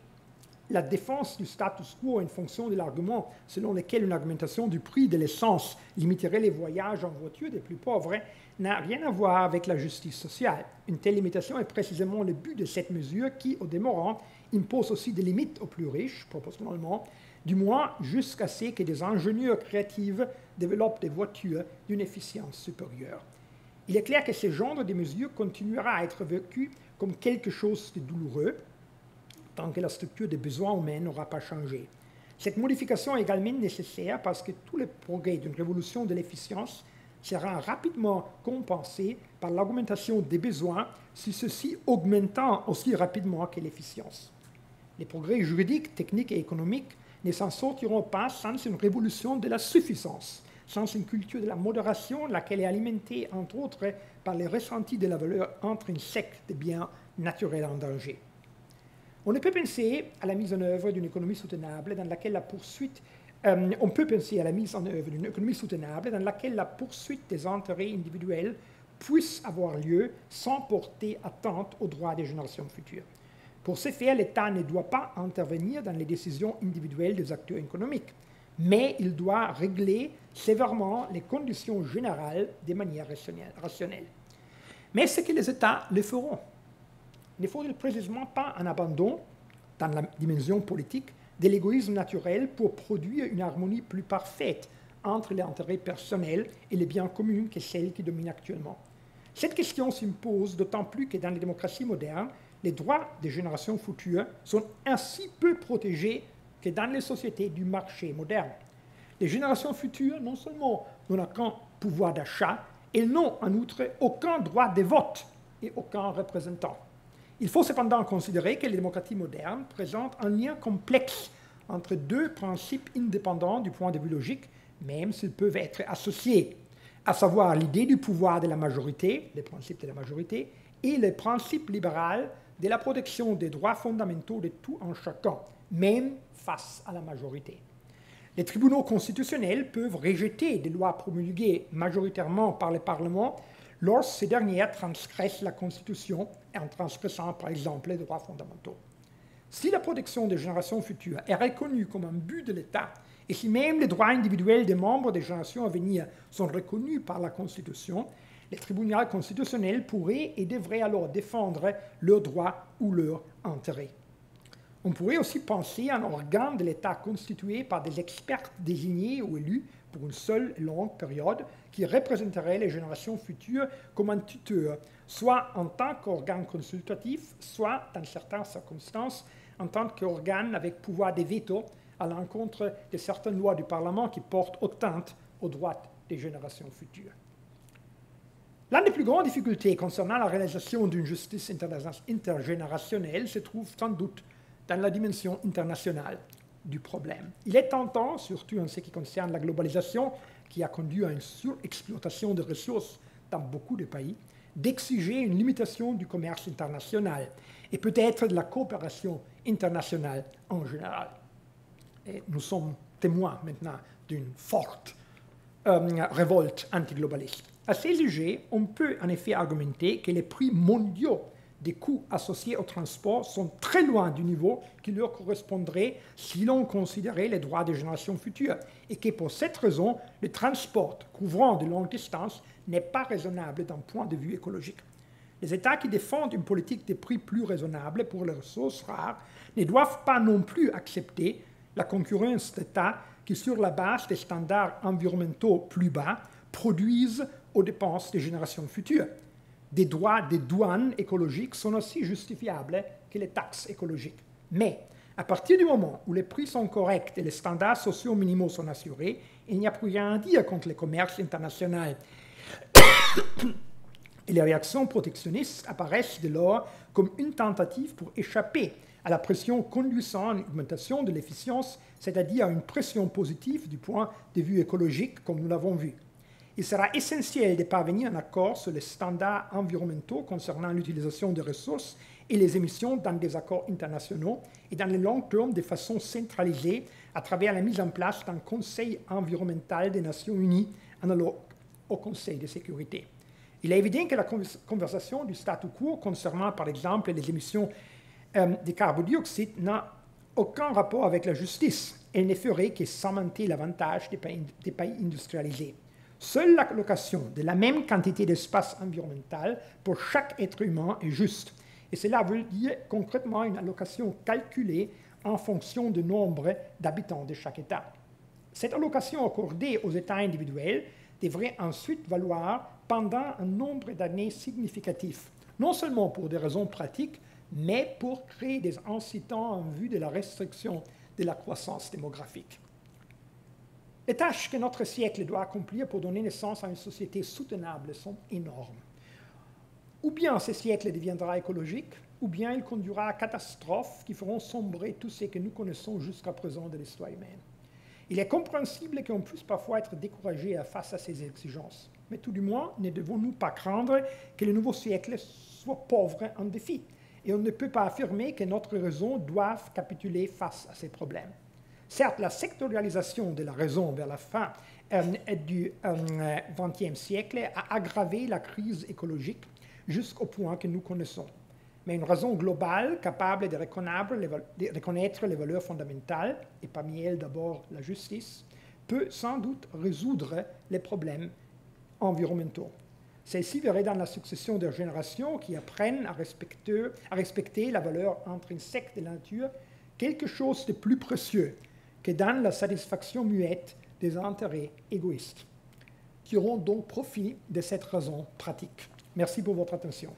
la défense du status quo est une fonction de l'argument selon lequel une augmentation du prix de l'essence limiterait les voyages en voiture des plus pauvres n'a rien à voir avec la justice sociale. Une telle limitation est précisément le but de cette mesure qui, au demeurant, impose aussi des limites aux plus riches, proportionnellement, du moins jusqu'à ce que des ingénieurs créatifs développent des voitures d'une efficience supérieure. Il est clair que ce genre de mesure continuera à être vécu comme quelque chose de douloureux, tant que la structure des besoins humains n'aura pas changé. Cette modification est également nécessaire parce que tous les progrès d'une révolution de l'efficience sera rapidement compensé par l'augmentation des besoins, si ceux-ci augmentant aussi rapidement que l'efficience. Les progrès juridiques, techniques et économiques ne s'en sortiront pas sans une révolution de la suffisance, sans une culture de la modération, laquelle est alimentée, entre autres, par les ressentis de la valeur intrinsèque des biens naturels en danger. On peut penser à la mise en œuvre d'une économie soutenable dans laquelle la poursuite des intérêts individuels puisse avoir lieu sans porter atteinte aux droits des générations futures. Pour ce faire, l'État ne doit pas intervenir dans les décisions individuelles des acteurs économiques, mais il doit régler sévèrement les conditions générales de manière rationnelle. Mais ce que les États le feront. Ne faut-il précisément pas un abandon, dans la dimension politique, de l'égoïsme naturel pour produire une harmonie plus parfaite entre les intérêts personnels et les biens communs que celle qui domine actuellement? Cette question s'impose d'autant plus que dans les démocraties modernes, les droits des générations futures sont ainsi peu protégés que dans les sociétés du marché moderne. Les générations futures, non seulement n'ont aucun pouvoir d'achat, elles n'ont en outre aucun droit de vote et aucun représentant. Il faut cependant considérer que les démocraties modernes présentent un lien complexe entre deux principes indépendants du point de vue logique, même s'ils peuvent être associés, à savoir l'idée du pouvoir de la majorité, le principe de la majorité, et le principe libéral de la protection des droits fondamentaux de tout un chacun, même face à la majorité. Les tribunaux constitutionnels peuvent rejeter des lois promulguées majoritairement par le Parlement lorsque ces dernières transgressent la Constitution en transgressant par exemple les droits fondamentaux. Si la protection des générations futures est reconnue comme un but de l'État, et si même les droits individuels des membres des générations à venir sont reconnus par la Constitution, les tribunaux constitutionnels pourraient et devraient alors défendre leurs droits ou leurs intérêts. On pourrait aussi penser à un organe de l'État constitué par des experts désignés ou élus pour une seule et longue période qui représenterait les générations futures comme un tuteur, soit en tant qu'organe consultatif, soit, dans certaines circonstances, en tant qu'organe avec pouvoir de veto à l'encontre de certaines lois du Parlement qui portent atteinte aux droits des générations futures. L'une des plus grandes difficultés concernant la réalisation d'une justice intergénérationnelle se trouve sans doute dans la dimension internationale du problème. Il est tentant, surtout en ce qui concerne la globalisation, qui a conduit à une surexploitation de ressources dans beaucoup de pays, d'exiger une limitation du commerce international et peut-être de la coopération internationale en général. Et nous sommes témoins maintenant d'une forte révolte antiglobaliste. À ces sujets, on peut en effet argumenter que les prix mondiaux des coûts associés au transport sont très loin du niveau qui leur correspondrait si l'on considérait les droits des générations futures, et que pour cette raison, le transport couvrant de longues distances n'est pas raisonnable d'un point de vue écologique. Les États qui défendent une politique de prix plus raisonnable pour les ressources rares ne doivent pas non plus accepter la concurrence d'États qui, sur la base des standards environnementaux plus bas, produisent aux dépenses des générations futures. Des droits des douanes écologiques sont aussi justifiables que les taxes écologiques. Mais, à partir du moment où les prix sont corrects et les standards sociaux minimaux sont assurés, il n'y a plus rien à dire contre le commerce international. Et les réactions protectionnistes apparaissent dès lors comme une tentative pour échapper à la pression conduisant à une augmentation de l'efficience, c'est-à-dire à une pression positive du point de vue écologique, comme nous l'avons vu. Il sera essentiel de parvenir à un accord sur les standards environnementaux concernant l'utilisation des ressources et les émissions dans des accords internationaux et dans le long terme de façon centralisée à travers la mise en place d'un Conseil environnemental des Nations Unies analogue au Conseil de sécurité. Il est évident que la conversation du statu quo concernant, par exemple, les émissions de carbone-dioxyde n'a aucun rapport avec la justice. Elle ne ferait que s'augmenter l'avantage des pays industrialisés. Seule l'allocation de la même quantité d'espace environnemental pour chaque être humain est juste. Et cela veut dire concrètement une allocation calculée en fonction du nombre d'habitants de chaque État. Cette allocation accordée aux États individuels devrait ensuite valoir pendant un nombre d'années significatif, non seulement pour des raisons pratiques, mais pour créer des incitants en vue de la restriction de la croissance démographique. Les tâches que notre siècle doit accomplir pour donner naissance à une société soutenable sont énormes. Ou bien ce siècle deviendra écologique, ou bien il conduira à catastrophes qui feront sombrer tout ce que nous connaissons jusqu'à présent de l'histoire humaine. Il est compréhensible qu'on puisse parfois être découragé face à ces exigences, mais tout du moins, ne devons-nous pas craindre que le nouveau siècle soit pauvre en défis, et on ne peut pas affirmer que notre raison doive capituler face à ces problèmes. Certes, la sectorialisation de la raison vers la fin du XXe siècle a aggravé la crise écologique jusqu'au point que nous connaissons. Mais une raison globale capable de reconnaître les valeurs fondamentales, et parmi elles d'abord la justice, peut sans doute résoudre les problèmes environnementaux. Celle-ci verrait dans la succession des générations qui apprennent à respecter la valeur intrinsèque de la nature quelque chose de plus précieux que dans la satisfaction muette des intérêts égoïstes, qui auront donc profit de cette raison pratique. Merci pour votre attention.